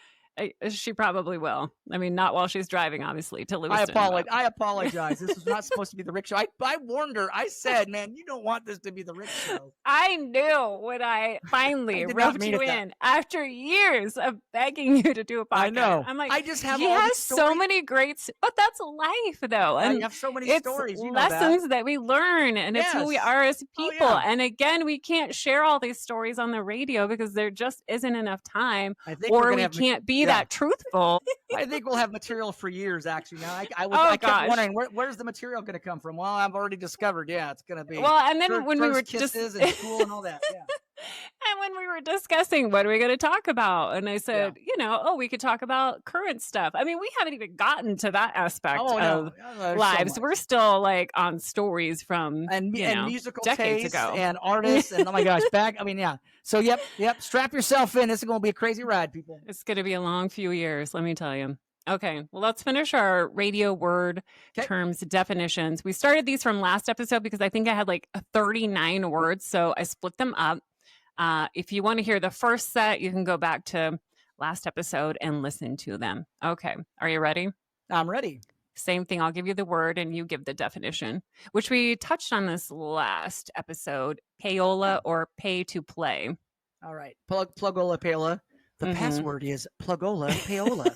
Speaker 1: She probably will. I mean, not while she's driving, obviously, to Lewiston.
Speaker 2: I apologize. This was not supposed to be the Rik show. I warned her. I said, man, you don't want this to be the Rik show.
Speaker 1: I knew when I finally roped you in after years of begging you to do a podcast.
Speaker 2: I know.
Speaker 1: I'm like,
Speaker 2: I just have
Speaker 1: he has so many great, but that's life, though. And
Speaker 2: I have so many stories. You know
Speaker 1: lessons that we learn, and it's who we are as people. Oh, yeah. And again, we can't share all these stories on the radio because there just isn't enough time, or we can't be that truthful.
Speaker 2: I think we'll have material for years, actually. Now, I kept
Speaker 1: gosh.
Speaker 2: wondering, where's the material going to come from? Well, I've already discovered, it's going to be
Speaker 1: Well, and then when we were
Speaker 2: kisses and school and all that,
Speaker 1: And when we were discussing what are we going to talk about, and I said, we could talk about current stuff. I mean, we haven't even gotten to that aspect of lives.
Speaker 2: So
Speaker 1: we're still like on stories from
Speaker 2: and musical
Speaker 1: decades
Speaker 2: tastes
Speaker 1: ago,
Speaker 2: and artists, and oh my gosh, So yep, strap yourself in. This is going to be a crazy ride, people.
Speaker 1: It's going to be a long few years, let me tell you. Okay, well, let's finish our radio word terms definitions. We started these from last episode because I think I had like 39 words, so I split them up. If you want to hear the first set, you can go back to last episode and listen to them. Okay. Are you ready?
Speaker 2: I'm ready.
Speaker 1: Same thing. I'll give you the word and you give the definition, which we touched on this last episode, payola or pay to play.
Speaker 2: All right. Plugola payola. The password is plugola payola.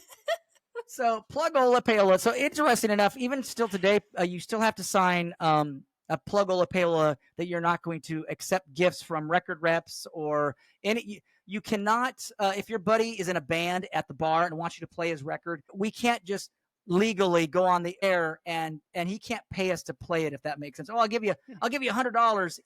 Speaker 2: So plugola payola. So interesting enough, even still today, you still have to sign a plugola payola that you're not going to accept gifts from record reps or any. You cannot, if your buddy is in a band at the bar and wants you to play his record, we can't just legally go on the air and he can't pay us to play it, if that makes sense. Oh, I'll give you $100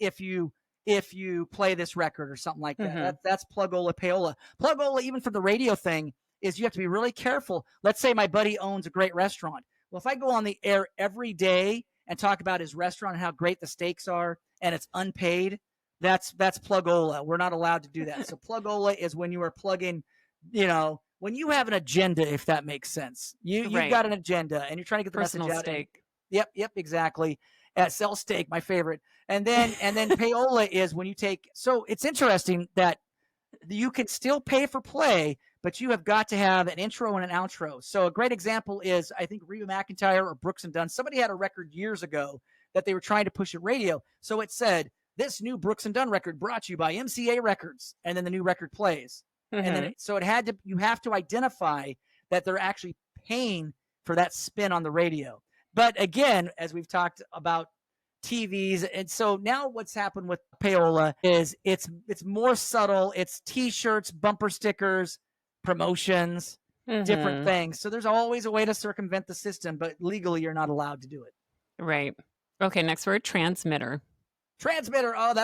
Speaker 2: if you play this record or something like that. That's plugola payola. Plugola, even for the radio thing, is you have to be really careful. Let's say my buddy owns a great restaurant. Well, if I go on the air every day and talk about his restaurant and how great the steaks are and it's unpaid, that's plugola. We're not allowed to do that. So plugola is when you are plugging, when you have an agenda, if that makes sense. You've got an agenda and you're trying to get the
Speaker 1: personal
Speaker 2: message out.
Speaker 1: Steak.
Speaker 2: Yep, exactly. Sell steak, my favorite. And then payola is when you take. So it's interesting that you can still pay for play, but you have got to have an intro and an outro. So a great example is, I think, Reba McEntire or Brooks and Dunn. Somebody had a record years ago that they were trying to push at radio. So it said, this new Brooks and Dunn record brought to you by MCA Records. And then the new record plays. And then you have to identify that they're actually paying for that spin on the radio. But again, as we've talked about TVs, and so now what's happened with payola is it's more subtle. It's T-shirts, bumper stickers, promotions, different things. So there's always a way to circumvent the system, but legally you're not allowed to do it.
Speaker 1: Right. Okay, next word, transmitter.
Speaker 2: Transmitter. Oh,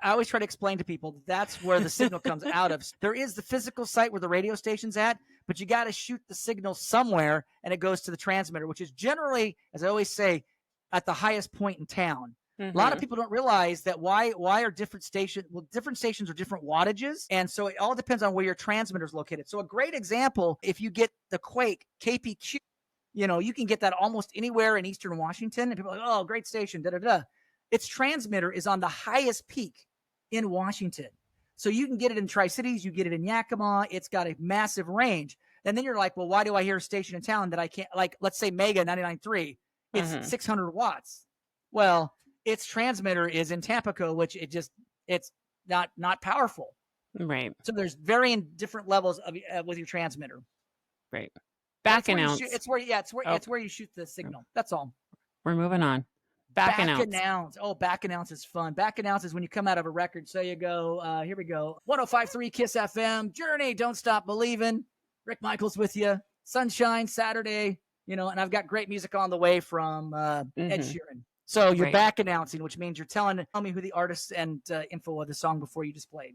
Speaker 2: I always try to explain to people that's where the signal comes out of. There is the physical site where the radio station's at, but you got to shoot the signal somewhere and it goes to the transmitter, which is generally, as I always say, at the highest point in town. A lot of people don't realize that why are different stations, different stations are different wattages. And so it all depends on where your transmitter is located. So a great example, if you get the Quake KPQ, you can get that almost anywhere in Eastern Washington. And people are like, oh, great station, da-da-da. Its transmitter is on the highest peak in Washington. So you can get it in Tri-Cities, you get it in Yakima. It's got a massive range. And then you're like, well, why do I hear a station in town that I can't, like, let's say Mega 99.3, it's 600 watts. Well, its transmitter is in Tampico, which it's not powerful.
Speaker 1: Right.
Speaker 2: So there's varying different levels of with your transmitter.
Speaker 1: Right. Back announce.
Speaker 2: It's where you shoot the signal. That's all.
Speaker 1: We're moving on. Back
Speaker 2: announce. Oh, back announce is fun. Back announce is when you come out of a record. So you go, here we go. 105.3 Kiss FM, Journey, Don't Stop Believing. Rick Mikals with you. Sunshine, Saturday, and I've got great music on the way from Ed Sheeran. So you're back announcing, which means you're tell me who the artist and info of the song before you just played.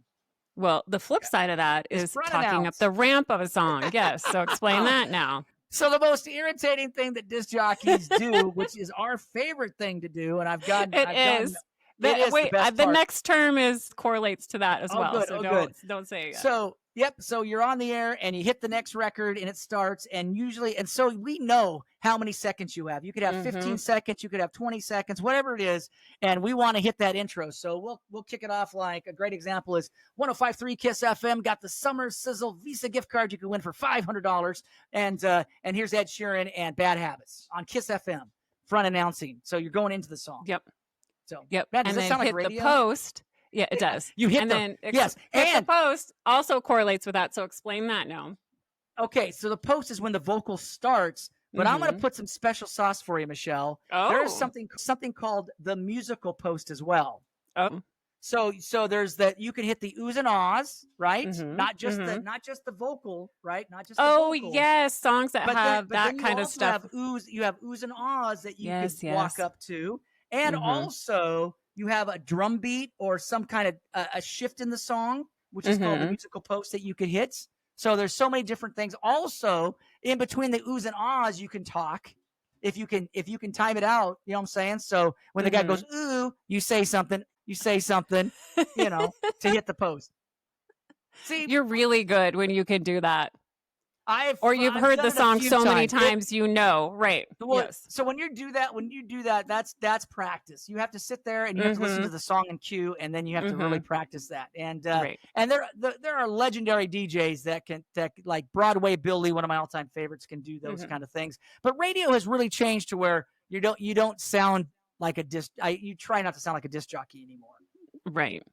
Speaker 1: Well, the flip side of that is talking up the ramp of a song. Yes. So explain that now.
Speaker 2: So the most irritating thing that disc jockeys do, which is our favorite thing to do, and
Speaker 1: the next term correlates to that as well.
Speaker 2: Good,
Speaker 1: so don't say it yet.
Speaker 2: So you're on the air and you hit the next record and it starts, and so we know how many seconds you have. You could have 15 seconds, you could have 20 seconds, whatever it is, and we want to hit that intro. So we'll kick it off like a great example is 105.3 Kiss FM got the Summer Sizzle Visa gift card you can win for $500, and here's Ed Sheeran and Bad Habits on Kiss FM front announcing. So you're going into the song.
Speaker 1: Yep.
Speaker 2: So
Speaker 1: yep.
Speaker 2: Man, does
Speaker 1: and
Speaker 2: that
Speaker 1: then
Speaker 2: sound
Speaker 1: hit
Speaker 2: like radio?
Speaker 1: The post. Yeah, it does.
Speaker 2: You hit
Speaker 1: the post also correlates with that. So explain that now.
Speaker 2: Okay, so the post is when the vocal starts, but I'm going to put some special sauce for you, Michelle.
Speaker 1: Oh.
Speaker 2: There's something called the musical post as well.
Speaker 1: Oh.
Speaker 2: So there's that you can hit the oohs and ahs, right?
Speaker 1: Mhm,
Speaker 2: Not just
Speaker 1: mhm.
Speaker 2: the vocal, right? Not just the
Speaker 1: Oh,
Speaker 2: vocals.
Speaker 1: yes, songs that have
Speaker 2: But then
Speaker 1: that
Speaker 2: you
Speaker 1: kind of
Speaker 2: also
Speaker 1: stuff.
Speaker 2: have oohs and ahs that you could
Speaker 1: Yes,
Speaker 2: walk
Speaker 1: yes.
Speaker 2: up to, and
Speaker 1: Mhm,
Speaker 2: also you have a drum beat or some kind of a shift in the song, which is called the
Speaker 1: mhm.
Speaker 2: musical post that you could hit. So there's so many different things. Also, in between the oohs and ahs, you can talk. If you can time it out, you know what I'm saying? So when the guy goes ooh, you say something, to hit the post. See,
Speaker 1: You're really good when you can do that. Or you've
Speaker 2: I've
Speaker 1: heard
Speaker 2: done
Speaker 1: the
Speaker 2: it a
Speaker 1: song
Speaker 2: few
Speaker 1: so many
Speaker 2: times.
Speaker 1: times, right.
Speaker 2: Well,
Speaker 1: Yes.
Speaker 2: so when you do that, that's practice. You have to sit there and you have to listen to the song in cue, and then you have to really practice that. And
Speaker 1: Right.
Speaker 2: and there are legendary DJs that like Broadway Bill Lee, one of my all time favorites, can do those kind of things. But radio has really changed to where you don't sound like a disc. You try not to sound like a disc jockey anymore.
Speaker 1: Right.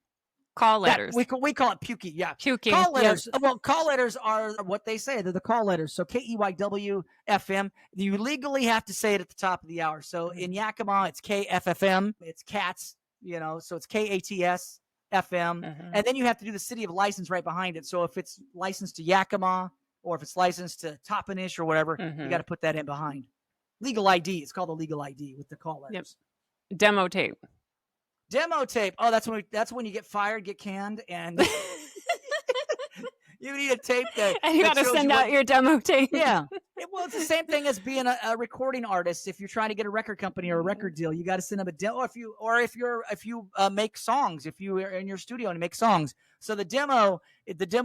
Speaker 1: Call
Speaker 2: That
Speaker 1: letters.
Speaker 2: we call it pukey, yeah.
Speaker 1: Puking.
Speaker 2: Call letters.
Speaker 1: Yep.
Speaker 2: Well, call letters are what they say. They're the call letters. So KEYW FM. You legally have to say it at the top of the hour. So in Yakima, it's KFFM. It's cats. So it's KATS FM, and then you have to do the city of license right behind it. So if it's licensed to Yakima or if it's licensed to Toppenish or whatever, you got to put that in behind. Legal ID. It's called a legal ID with the call letters.
Speaker 1: Yep. Demo tape.
Speaker 2: Oh, that's when you get fired, get canned, and you need a tape that
Speaker 1: And you got to send out your demo tape.
Speaker 2: Yeah. Well, it's the same thing as being a recording artist. If you're trying to get a record company or a record deal, you got to send them a demo. If you make songs, if you are in your studio and make songs. So the demo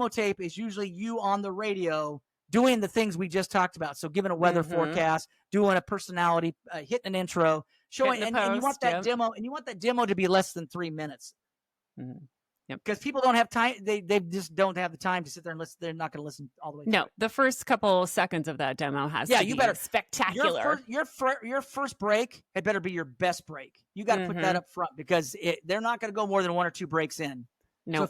Speaker 2: tape is usually you on the radio doing the things we just talked about. So giving a weather forecast, doing a personality, hitting an intro, showing, and you want that demo, and you want that demo to be less than 3 minutes.
Speaker 1: Yep.
Speaker 2: Because people don't have time. They just don't have the time to sit there and listen. They're not going to listen all the way.
Speaker 1: No, the first couple seconds of that demo has to be spectacular.
Speaker 2: Your first break had better be your best break. You got to put that up front because they're not going to go more than 1 or 2 breaks in.
Speaker 1: No.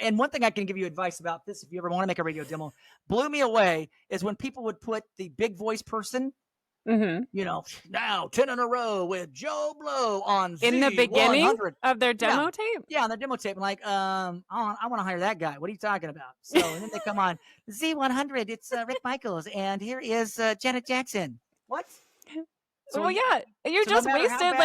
Speaker 2: And one thing I can give you advice about this, if you ever want to make a radio demo, blew me away is when people would put the big voice person. Now 10 in a row with Joe Blow on
Speaker 1: in the beginning
Speaker 2: 100.
Speaker 1: of their demo tape.
Speaker 2: Yeah, on their demo tape. I'm like, I want to hire that guy. What are you talking about? So and then they come on Z100. It's Rik Mikals, and here is Janet Jackson. What?
Speaker 1: So, well, yeah, you just wasted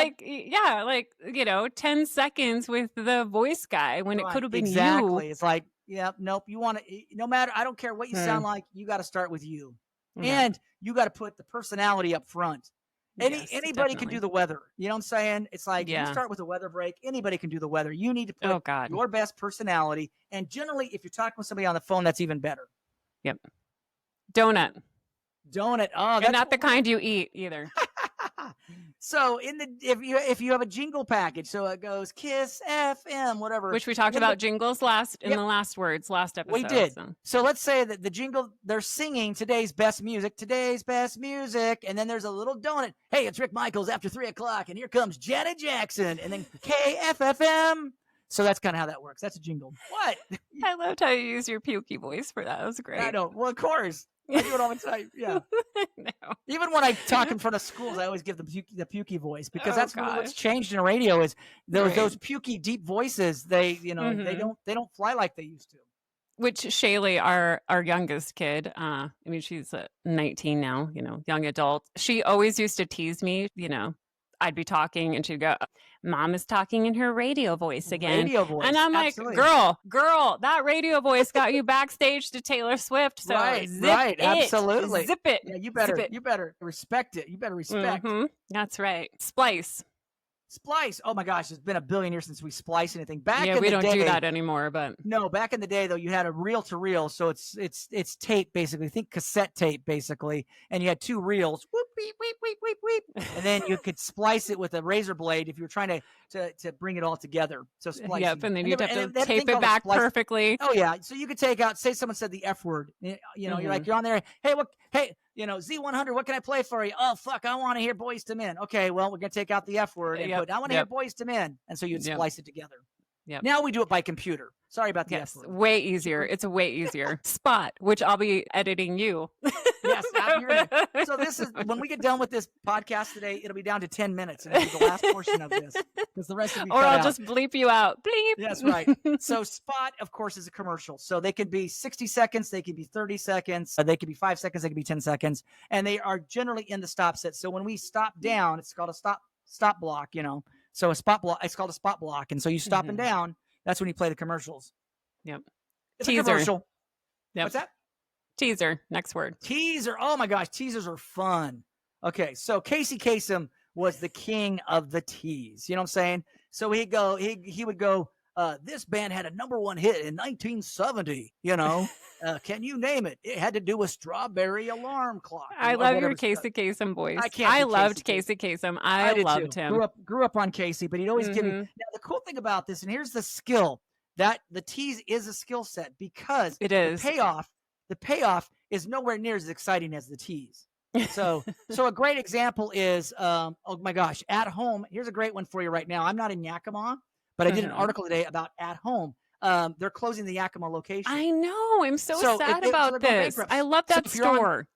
Speaker 1: 10 seconds with the voice guy when it could have been
Speaker 2: exactly. It's like, nope. You want to, no matter. I don't care what you sound like. You got to start with you. And you got to put the personality up front. Anybody can do the weather. You know what I'm saying? It's like you start with a weather break. Anybody can do the weather. You need to put your best personality. And generally, if you're talking with somebody on the phone, that's even better.
Speaker 1: Yep. Donut.
Speaker 2: Oh, that's
Speaker 1: and not the kind you eat either.
Speaker 2: So if you have a jingle package, so it goes Kiss FM, whatever.
Speaker 1: Which we talked about jingles in the last episode.
Speaker 2: We did. So let's say that the jingle, they're singing today's best music, and then there's a little donut. Hey, it's Rik Mikals after 3:00, and here comes Janet Jackson, and then KFFM. So that's kind of how that works. That's a jingle. What?
Speaker 1: I loved how you used your pukey voice for that. That was great.
Speaker 2: I know. Well, of course. I do it all the time. Yeah.
Speaker 1: No.
Speaker 2: Even when I talk in front of schools, I always give the pukey voice because that's really what's changed in radio is those pukey deep voices. They they don't fly like they used to.
Speaker 1: Which Shaylee, our youngest kid, she's 19 now, young adult. She always used to tease me, I'd be talking and she'd go, Mom is talking in her radio voice again.
Speaker 2: Radio voice.
Speaker 1: And I'm
Speaker 2: absolutely.
Speaker 1: like, girl, that radio voice got you backstage to Taylor Swift. So
Speaker 2: right. Absolutely.
Speaker 1: Zip it.
Speaker 2: Yeah, you better respect it. You better respect.
Speaker 1: That's right. Splice.
Speaker 2: Oh my gosh, it's been a billion years since we spliced anything.
Speaker 1: We don't do that anymore, but
Speaker 2: no, back in the day though, you had a reel to reel, so it's tape basically. Think cassette tape basically, and you had 2 reels, whoop, beep, weep, weep, weep, weep, and then you could splice it with a razor blade if you were trying to bring it all together. So splice.
Speaker 1: Yep, and then you'd have to tape it back perfectly.
Speaker 2: Oh yeah, so you could take out, say someone said the F word, you're like you're on there. Hey, Z100, what can I play for you? Oh, fuck, I want to hear Boys to Men. Okay, well, we're going to take out the F word and put, I want to hear Boys to Men. And so you'd splice it together.
Speaker 1: Yep.
Speaker 2: Now we do it by computer. Sorry about the F word.
Speaker 1: Way easier. It's way easier. Spot, which I'll be editing you.
Speaker 2: Yeah, stop. So this is when we get done with this podcast today, it'll be down to 10 minutes, and it'll be the last portion of this because the rest will be
Speaker 1: or
Speaker 2: cut
Speaker 1: I'll
Speaker 2: out.
Speaker 1: just bleep you out. Bleep.
Speaker 2: That's right. So spot, of course, is a commercial. So they could be 60 seconds, they could be 30 seconds, they could be 5 seconds, they could be 10 seconds, and they are generally in the stop set. So when we stop down, it's called a stop block, So a spot block, it's called a spot block, and so you stop and down. That's when you play the commercials.
Speaker 1: Yep.
Speaker 2: It's
Speaker 1: Teaser.
Speaker 2: a commercial.
Speaker 1: Yep.
Speaker 2: What's that?
Speaker 1: Teaser. Next word.
Speaker 2: Teaser. Oh my gosh, teasers are fun. Okay, so Casey Kasem was the king of the tease. You know what I'm saying? So he would go, this band had a #1 hit in 1970, can you name it? It had to do with Strawberry Alarm Clock.
Speaker 1: I love your Casey Kasem voice. I loved Casey Kasem. I loved him.
Speaker 2: Grew up on Casey, but he'd always give me. Now, the cool thing about this, and here's the skill, that the tease is a skill set because
Speaker 1: it is.
Speaker 2: The payoff is nowhere near as exciting as the tease. So a great example is, oh my gosh, At Home. Here's a great one for you right now. I'm not in Yakima, but I did an article today about At Home. They're closing the Yakima location.
Speaker 1: I know. I'm so sad about this. I love that store.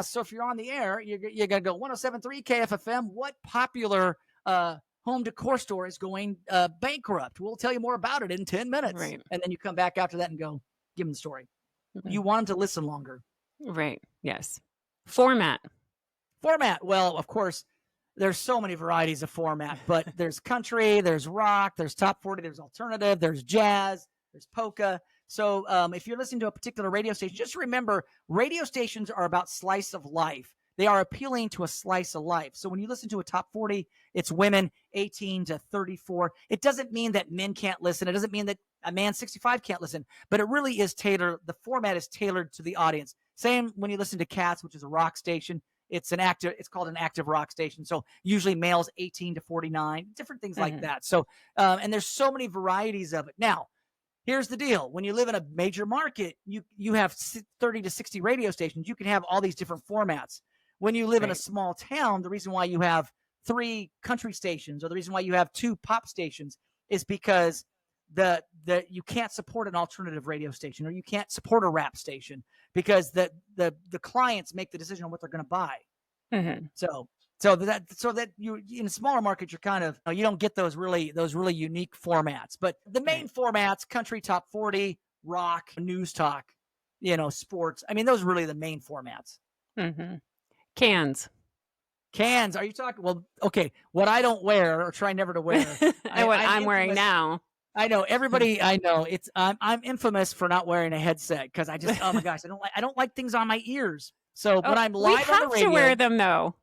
Speaker 2: So if you're on the air, you're going to go 107.3 KFFM. What popular home decor store is going bankrupt? We'll tell you more about it in 10 minutes.
Speaker 1: Right.
Speaker 2: And then you come back after that and go, give them the story. You want them to listen longer.
Speaker 1: Right. Yes. Format.
Speaker 2: Well, of course, there's so many varieties of format, but there's country, there's rock, there's top 40, there's alternative, there's jazz, there's polka. So if you're listening to a particular radio station, just remember radio stations are about slice of life. They are appealing to a slice of life. So when you listen to a top 40, it's women 18 to 34. It doesn't mean that men can't listen. It doesn't mean that a man 65 can't listen, but it really is tailored. The format is tailored to the audience. Same when you listen to Cats, which is a rock station. It's called an active rock station. So usually males 18 to 49, different things like that. So, and there's so many varieties of it. Now, here's the deal. When you live in a major market, you have 30 to 60 radio stations. You can have all these different formats. When you live in a small town, the reason why you have 3 country stations or the reason why you have 2 pop stations is because you can't support an alternative radio station or you can't support a rap station because the clients make the decision on what they're going to buy. So that you in a smaller market, you're kind of, you don't get those really unique formats, but the main formats, country, top 40, rock, news talk, sports. I mean, those are really the main formats.
Speaker 1: Cans.
Speaker 2: Are you talking? Well, okay. What I don't wear or try never to wear.
Speaker 1: I'm wearing now.
Speaker 2: I know everybody. I know I'm infamous for not wearing a headset because I just, oh my gosh, I don't like things on my ears. So when I'm live on the radio,
Speaker 1: we have to wear them though.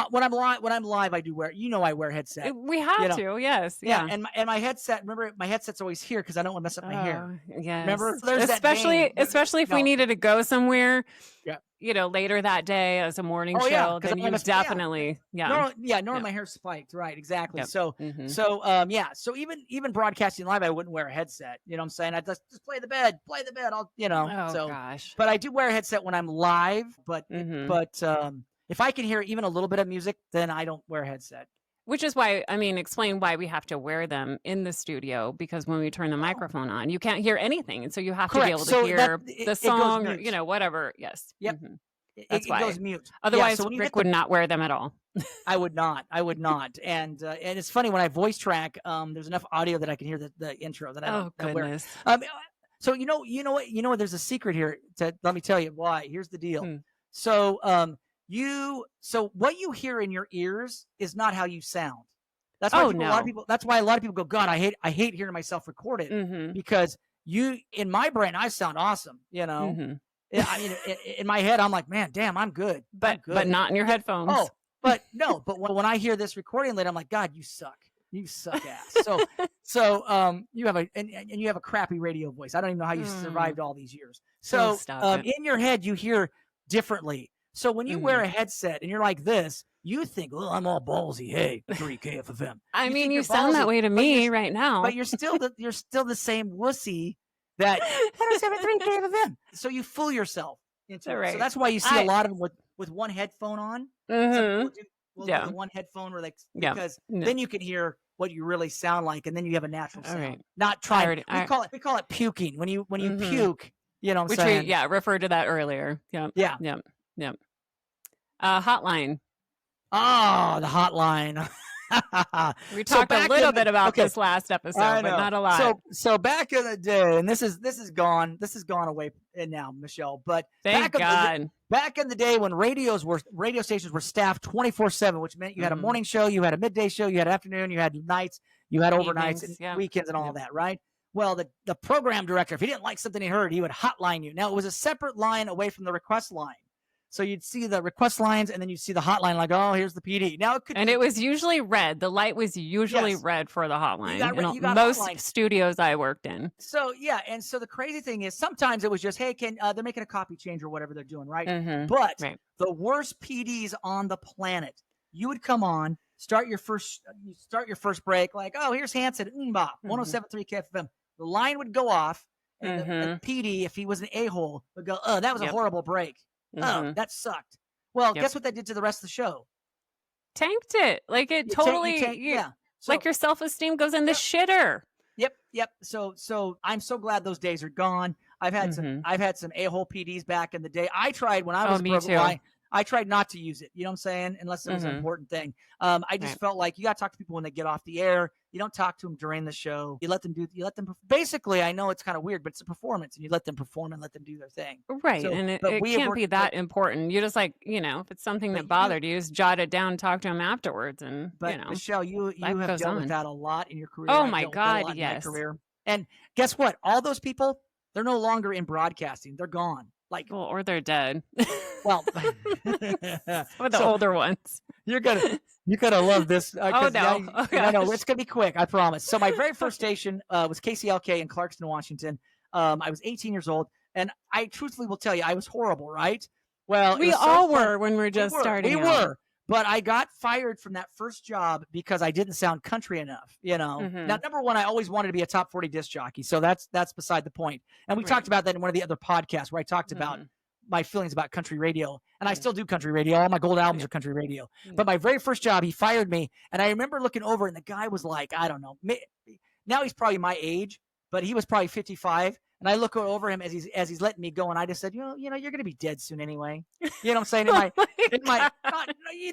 Speaker 2: When I'm live, I do wear. I wear headset.
Speaker 1: We have to. Yes. Yeah.
Speaker 2: And my headset. Remember, my headset's always here because I don't want to mess up my hair.
Speaker 1: Yes.
Speaker 2: Remember, there's
Speaker 1: especially if we needed to go somewhere.
Speaker 2: Yeah.
Speaker 1: Later that day as a morning show, then you definitely,
Speaker 2: Normally my hair's spiked, right? Exactly. Yep. So even broadcasting live, I wouldn't wear a headset. You know what I'm saying? I just play the bed. I'll,
Speaker 1: gosh.
Speaker 2: But I do wear a headset when I'm live. But if I can hear even a little bit of music, then I don't wear a headset.
Speaker 1: Which is why, explain why we have to wear them in the studio, because when we turn the microphone on, you can't hear anything. And so you have to be able to hear the song or, whatever. Yes.
Speaker 2: Yep.
Speaker 1: That's why.
Speaker 2: It goes mute.
Speaker 1: Otherwise, Rick would not wear them at all.
Speaker 2: I would not. And it's funny when I voice track, there's enough audio that I can hear the intro that I don't
Speaker 1: goodness.
Speaker 2: wear. So you know what, there's a secret here. Let me tell you why. Here's the deal. So what you hear in your ears is not how you sound. That's why a lot of people go, God, I hate hearing myself recorded because in my brain, I sound awesome. In my head, I'm like, man, damn, I'm good.
Speaker 1: But not in your headphones.
Speaker 2: But when I hear this recording later, I'm like, God, you suck. You suck ass. So you have a crappy radio voice. I don't even know how you survived all these years. So in your head, you hear differently. So when you wear a headset and you're like this, you think, well, I'm all ballsy. Hey, 3 KFFM.
Speaker 1: You sound that way to me right now.
Speaker 2: But you're still the same wussy that 107.3 KFFM. So you fool yourself into it. So that's why you see a lot of them with one headphone on. We'll do one headphone because then you can hear what you really sound like, and then you have a natural sound. Right. Not trying. We call it puking. When you puke, you know what I'm saying?
Speaker 1: We referred to that earlier. Yeah. Hotline.
Speaker 2: Oh, the hotline.
Speaker 1: We talked a little bit about this last episode, but not a lot.
Speaker 2: So back in the day, and this is gone away now, Michelle. But
Speaker 1: thank God.
Speaker 2: Back in the day when radio stations were staffed 24/7, which meant you had a morning show, you had a midday show, you had afternoon, you had nights, you had overnights, and weekends, and all that, right? Well, the program director, if he didn't like something he heard, he would hotline you. Now, it was a separate line away from the request line. So you'd see the request lines, and then you'd see the hotline, like, oh, here's the PD. Now
Speaker 1: it was usually red. The light was usually red for the hotline.
Speaker 2: You got
Speaker 1: most
Speaker 2: hotline.
Speaker 1: Studios I worked in.
Speaker 2: So yeah, and so the crazy thing is, sometimes it was just, hey, they're making a copy change or whatever they're doing, right?
Speaker 1: Mm-hmm.
Speaker 2: But the worst PDs on the planet, you would come on, start your first break, like, oh, here's Hanson, 107.3 KFM. The line would go off, and the PD, if he was an a-hole, would go, oh, that was a horrible break. Oh, that sucked. Well, guess what that did to the rest of the show?
Speaker 1: Tanked it. Like it totally, so, like your self-esteem goes in the shitter.
Speaker 2: Yep. So I'm so glad those days are gone. I've had some a-hole PDs back in the day. I tried when I was I tried not to use it. You know what I'm saying? Unless it was an important thing. I just felt like you got to talk to people when they get off the air. You don't talk to them during the show. You let them basically, I know it's kind of weird, but it's a performance, and you let them perform and let them do their thing.
Speaker 1: Right. So, and it can't be that important. You just, like, if it's something that bothered you, just jot it down, talk to them afterwards. But
Speaker 2: Michelle, you have dealt with that a lot in your career.
Speaker 1: Oh my God, yes.
Speaker 2: Career. And guess what? All those people, they're no longer in broadcasting. They're gone.
Speaker 1: Or they're dead.
Speaker 2: Well,
Speaker 1: or the older ones.
Speaker 2: You're gonna love this.
Speaker 1: Oh no!
Speaker 2: No, it's gonna be quick. I promise. So my very first station was KCLK in Clarkston, Washington. I was 18 years old, and I truthfully will tell you, I was horrible. Right? Well,
Speaker 1: we all were when we were just starting.
Speaker 2: We were. But I got fired from that first job because I didn't sound country enough, Now, number one, I always wanted to be a top 40 disc jockey. So that's beside the point. And we talked about that in one of the other podcasts where I talked about my feelings about country radio. And I still do country radio. All my gold albums are country radio. But my very first job, he fired me. And I remember looking over, and the guy was like, I don't know. Now he's probably my age, but he was probably 55. And I look over him as he's letting me go, and I just said, you're going to be dead soon anyway. You know what I'm saying? You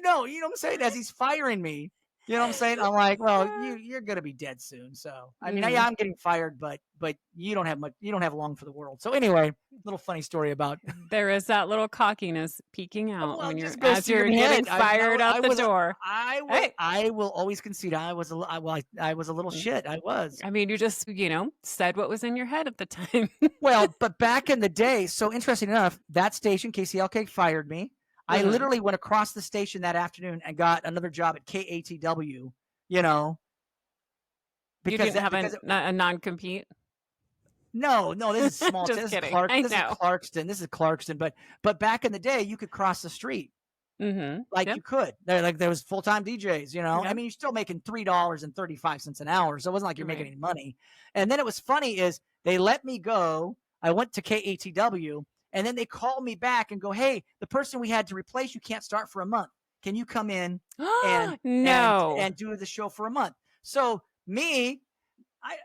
Speaker 2: know what I'm saying? As he's firing me, you know what I'm saying? I'm like, well, you're going to be dead soon. So I mean, I'm getting fired, but you don't have much. You don't have long for the world. So anyway, little funny story about
Speaker 1: there is that little cockiness peeking out when you're getting fired out the door.
Speaker 2: I will always concede. I was a little shit. I was.
Speaker 1: I mean, you just said what was in your head at the time.
Speaker 2: Well, but back in the day, so interesting enough, that station KCLK fired me. I literally went across the station that afternoon and got another job at KATW. Because
Speaker 1: you didn't have a non-compete.
Speaker 2: No, this is small.
Speaker 1: Just kidding.
Speaker 2: This is Clarkston. But back in the day, you could cross the street. You could. There was full-time DJs. I mean, you're still making $3.35 an hour, so it wasn't like you're making any money. And then it was funny is they let me go. I went to KATW. And then they called me back and go, hey, the person we had to replace you can't start for a month. Can you come in and do the show for a month? So me, I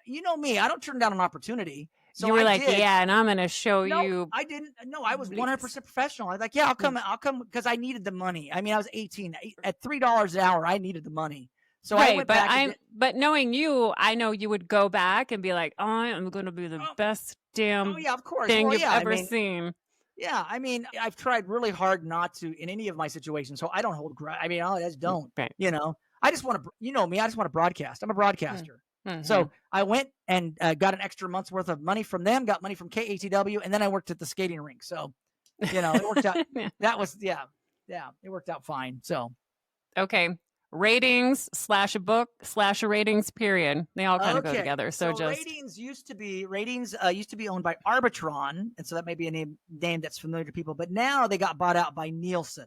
Speaker 2: don't turn down an opportunity. So
Speaker 1: you were and I'm going to show you.
Speaker 2: I didn't. No, I was 100% professional. I was like, yeah, I'll come because I needed the money. I mean, I was 18 at $3 an hour. I needed the money. So I went back.
Speaker 1: But knowing you, I know you would go back and be like, oh, I'm going to be the best damn thing you've ever seen.
Speaker 2: Yeah, I mean, I've tried really hard not to in any of my situations, so I don't hold grudge. I mean, I just don't.
Speaker 1: Right.
Speaker 2: I just want to. Me, I just want to broadcast. I'm a broadcaster. So I went and got an extra month's worth of money from them. Got money from KATW, and then I worked at the skating rink. So, it worked out. That was it worked out fine. So,
Speaker 1: okay. Ratings / a book / a ratings period. They all kind of go together. So just
Speaker 2: ratings used to be owned by Arbitron, and so that may be a name that's familiar to people. But now they got bought out by Nielsen.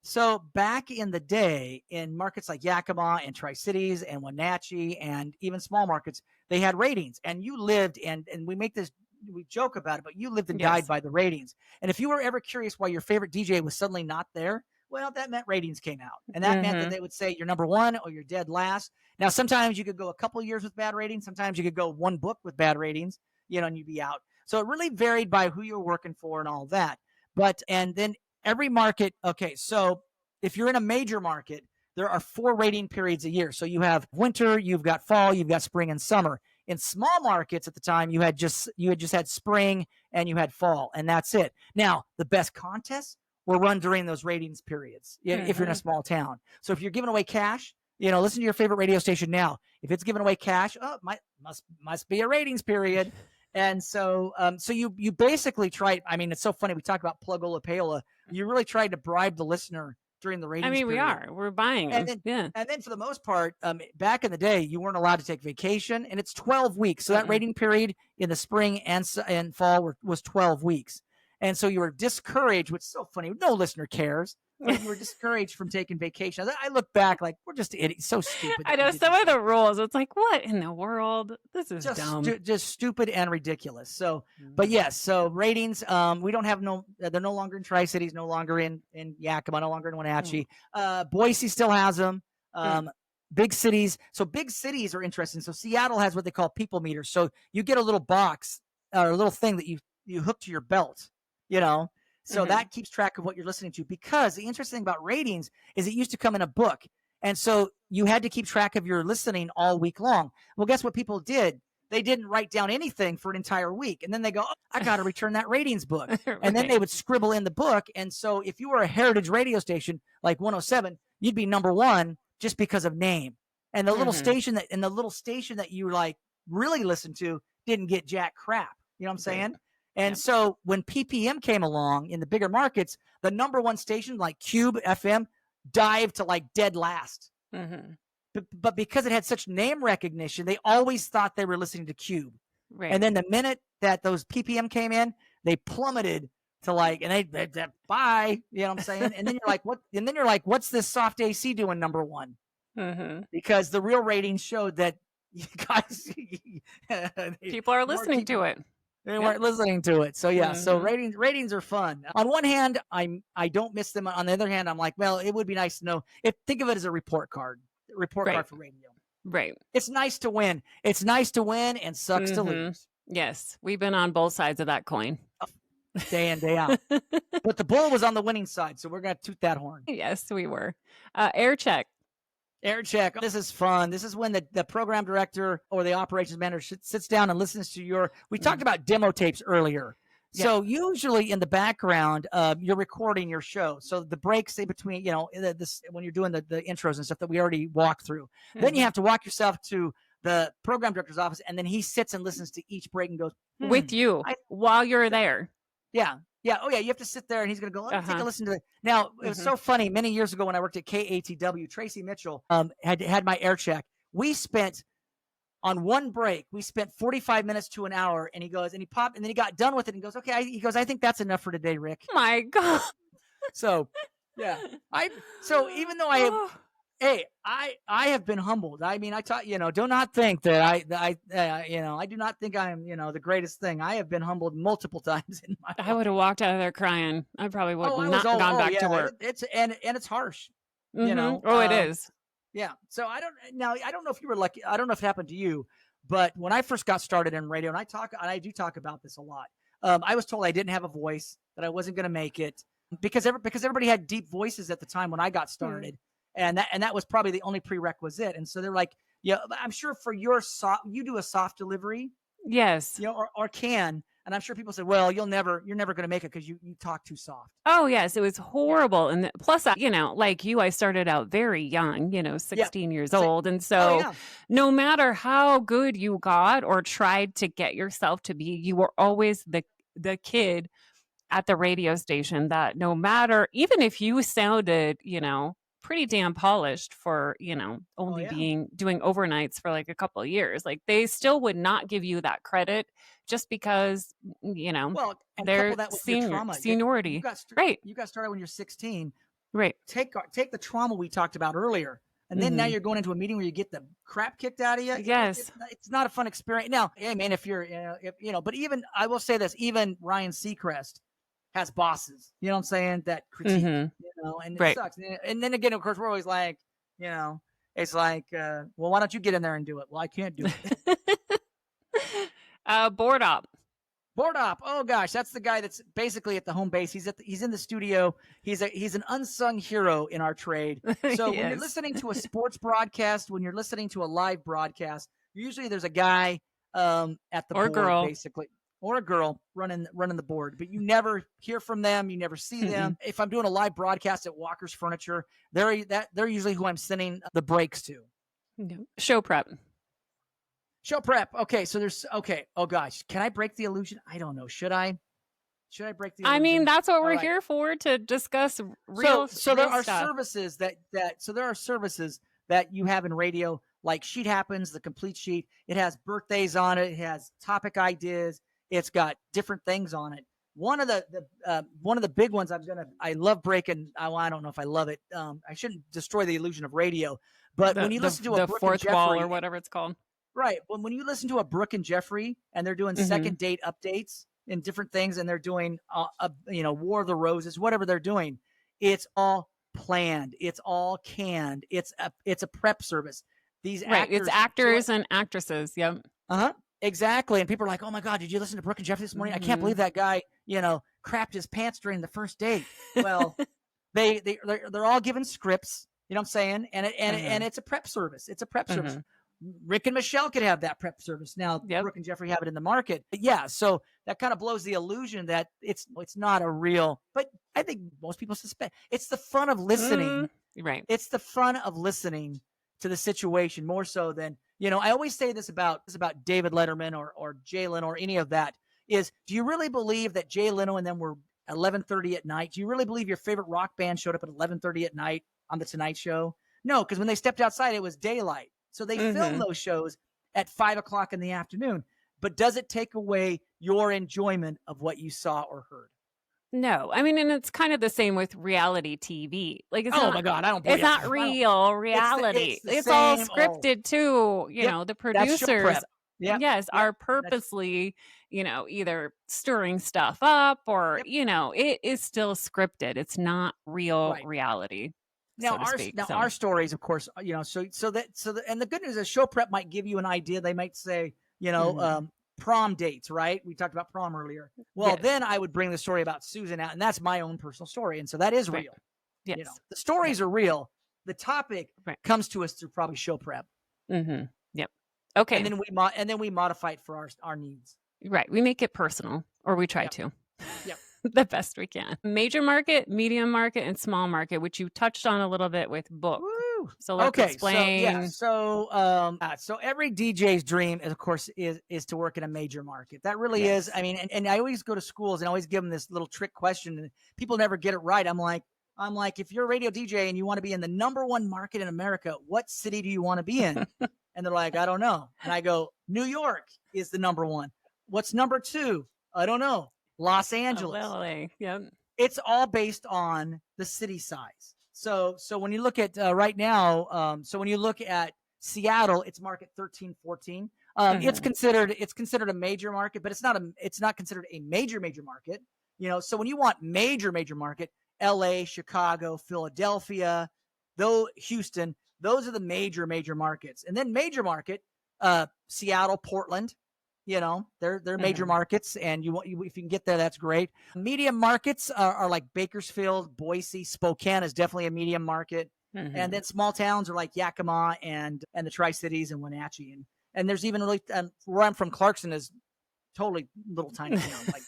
Speaker 2: So back in the day, in markets like Yakima and Tri-Cities and Wenatchee and even small markets, they had ratings, and you lived and we joke about it, but you lived and died by the ratings. And if you were ever curious why your favorite DJ was suddenly not there, well, that meant ratings came out, and that meant that they would say you're number one or you're dead last. Now, sometimes you could go a couple years with bad ratings. Sometimes you could go one book with bad ratings, and you'd be out. So it really varied by who you were working for and all that. And then every market. Okay, so if you're in a major market, there are 4 rating periods a year. So you have winter, you've got fall, you've got spring and summer. In small markets at the time, you had just had spring and you had fall, and that's it. Now, the best contests were run during those ratings periods if you're in a small town. So if you're giving away cash, listen to your favorite radio station now. If it's giving away cash, must be a ratings period. And so you basically tried. I mean, it's so funny. We talk about plug ola payola. You really tried to bribe the listener during the ratings period.
Speaker 1: We're buying them.
Speaker 2: And then for the most part, back in the day, you weren't allowed to take vacation, and it's 12 weeks. So that rating period in the spring and fall was 12 weeks. And so you were discouraged, which is so funny. No listener cares. But you were discouraged from taking vacation. I look back like, we're just idiots. So stupid.
Speaker 1: I know some of the rules. It's like, what in the world? This is dumb.
Speaker 2: Just stupid and ridiculous. So, but yes, so ratings, we don't have they're no longer in Tri-Cities, no longer in Yakima, no longer in Wenatchee. Boise still has them. Big cities. So big cities are interesting. So Seattle has what they call people meters. So you get a little box or a little thing that you hook to your belt, So that keeps track of what you're listening to, because the interesting thing about ratings is it used to come in a book. And so you had to keep track of your listening all week long. Well, guess what people did? They didn't write down anything for an entire week. And then they go, I got to return that ratings book. Right. And then they would scribble in the book. And so if you were a heritage radio station like 107, you'd be number 1 just because of name. And the little station that you like really listened to didn't get jack crap. You know what I'm saying? And so when PPM came along in the bigger markets, the number 1 station like Cube FM dived to like dead last. But because it had such name recognition, they always thought they were listening to Cube. Right. And then the minute that those PPM came in, they plummeted to like, and they bye, you know what I'm saying? And then you're like, what? And then you're like, what's this soft AC doing number 1? Because the real ratings showed that you guys,
Speaker 1: people are listening to it.
Speaker 2: They weren't listening to it. So yeah, so ratings are fun. On one hand, I don't miss them. On the other hand, I'm like, well, it would be nice to know. Think of it as a report card card for radio. Right. It's nice to win. It's nice to win and sucks to lose.
Speaker 1: Yes, we've been on both sides of that coin.
Speaker 2: Day in, day out. But the bull was on the winning side, so we're going to toot that horn.
Speaker 1: Yes, we were. Air check.
Speaker 2: Air check. This is fun. This is when the program director or the operations manager sits down and listens to we talked about demo tapes earlier. Yeah. So usually in the background, you're recording your show. So the breaks in between, when you're doing the intros and stuff that we already walked through, then you have to walk yourself to the program director's office, and then he sits and listens to each break and goes
Speaker 1: with you while you're there.
Speaker 2: Yeah. Yeah. Oh, yeah. You have to sit there, and he's going to go, let me take a listen to it. Now, it was so funny. Many years ago when I worked at KATW, Tracy Mitchell had my air check. We spent, on one break, 45 minutes to an hour, and he goes, and he popped, and then he got done with it and goes, okay. He goes, I think that's enough for today, Rick.
Speaker 1: My God.
Speaker 2: So, yeah. Even though I have been humbled. I mean, I taught, do not think that I do not think I am, the greatest thing. I have been humbled multiple times in my life.
Speaker 1: I would have walked out of there crying. I probably would have not gone back to work.
Speaker 2: It's harsh,
Speaker 1: it is.
Speaker 2: Yeah. So I don't know if you were lucky. I don't know if it happened to you, but when I first got started in radio, and I do talk about this a lot. I was told I didn't have a voice, that I wasn't going to make it because everybody had deep voices at the time when I got started. And that was probably the only prerequisite. And so they're like, yeah, I'm sure for your you do a soft delivery.
Speaker 1: Yes.
Speaker 2: Or can. And I'm sure people said, well, you're never going to make it because you talk too soft.
Speaker 1: Oh, yes. It was horrible. And plus, like you, I started out very young, 16 years old. And so no matter how good you got or tried to get yourself to be, you were always the kid at the radio station that no matter, even if you sounded, pretty damn polished for, only doing overnights for like a couple of years. Like they still would not give you that credit just because, their seniority.
Speaker 2: You got started when you're 16.
Speaker 1: Right.
Speaker 2: Take the trauma we talked about earlier. And then now you're going into a meeting where you get the crap kicked out of you.
Speaker 1: Yes.
Speaker 2: It's not a fun experience. Now, hey man, if you're, but even, I will say this, even Ryan Seacrest has bosses, you know what I'm saying, that critique, and it sucks. And then again, of course, we're always like, it's like, well, why don't you get in there and do it? Well, I can't do it.
Speaker 1: Board op.
Speaker 2: Board Op. Oh gosh, that's the guy that's basically at the home base. He's in the studio. He's an unsung hero in our trade. So when you're listening to a sports broadcast, when you're listening to a live broadcast, usually there's a guy at the board,
Speaker 1: girl.
Speaker 2: basically, or a girl running the board. But you never hear from them. You never see them. If I'm doing a live broadcast at Walker's Furniture, they're usually who I'm sending the breaks to.
Speaker 1: Show prep.
Speaker 2: Show prep. Okay, so there's Oh gosh, can I break the illusion? I don't know. Should I? Should I break the illusion?
Speaker 1: I mean, that's what we're here for, to discuss real.
Speaker 2: So there
Speaker 1: real
Speaker 2: are
Speaker 1: stuff.
Speaker 2: services there are services that you have in radio, like Sheet Happens, the complete sheet. It has birthdays on it. It has topic ideas. It's got different things on it. One of the big ones I love breaking. I don't know if I love it. I shouldn't destroy the illusion of radio, but when you listen to a Brooke
Speaker 1: fourth
Speaker 2: and
Speaker 1: wall
Speaker 2: Jeffrey,
Speaker 1: or whatever it's called.
Speaker 2: right. When you listen to a Brooke and Jeffrey and they're doing second date updates and different things, and they're doing War of the Roses, whatever they're doing, it's all planned. It's all canned. It's a prep service. These
Speaker 1: it's actors and actresses. Yep.
Speaker 2: Exactly. And people are like, "Oh my God, did you listen to Brooke and Jeffrey this morning? I can't believe that guy, crapped his pants during the first date." Well, they're all given scripts. You know what I'm saying? And it's a prep service. It's a prep service. Rick and Michelle could have that prep service. Now, Brooke and Jeffrey have it in the market. But yeah, so that kind of blows the illusion that it's not a real, but I think most people suspect it's the fun of listening.
Speaker 1: Right.
Speaker 2: It's the fun of listening to the situation more so than, I always say this about David Letterman or Jay Leno or any of that is, do you really believe that Jay Leno and them were 11:30 at night? Do you really believe your favorite rock band showed up at 11:30 at night on the Tonight Show? No, because when they stepped outside, it was daylight. So they film those shows at 5:00 in the afternoon. But does it take away your enjoyment of what you saw or heard?
Speaker 1: No, I mean, and it's kind of the same with reality TV. Like, it's
Speaker 2: my God, I don't.
Speaker 1: It's not real reality. It's all scripted too. The producers, yes, are purposely, either stirring stuff up or it is still scripted. It's not real reality.
Speaker 2: Now, our stories, of course, and the good news is show prep might give you an idea. They might say, prom dates, right? We talked about prom earlier. Well, then I would bring the story about Susan out, and that's my own personal story. And so that is real.
Speaker 1: Yes.
Speaker 2: The stories are real. The topic comes to us through probably show prep.
Speaker 1: Yep. Okay.
Speaker 2: And then we modify it for our needs.
Speaker 1: Right. We make it personal, or we try to.
Speaker 2: Yep.
Speaker 1: The best we can. Major market, medium market, and small market, which you touched on a little bit with book.
Speaker 2: Woo.
Speaker 1: So let's explain.
Speaker 2: So every DJ's dream, of course, is to work in a major market. That really is. I mean, and I always go to schools and always give them this little trick question, and people never get it right. I'm like, if you're a radio DJ and you want to be in the number one market in America, what city do you want to be in? And they're like, I don't know. And I go, New York is the number one. What's number two? I don't know. Los Angeles.
Speaker 1: Oh, LA. Yep.
Speaker 2: It's all based on the city size. So when you look at right now, so when you look at Seattle, it's market 13, 14. It's considered a major market, but it's not considered a major market. So when you want major market, LA, Chicago, Philadelphia, Houston, those are the major markets. And then major market, Seattle, Portland. They're major markets, and if you can get there, that's great. Medium markets are like Bakersfield, Boise, Spokane is definitely a medium market, and then small towns are like Yakima and the Tri-Cities and Wenatchee, and there's even really where I'm from, Clarkson is totally little tiny town. Like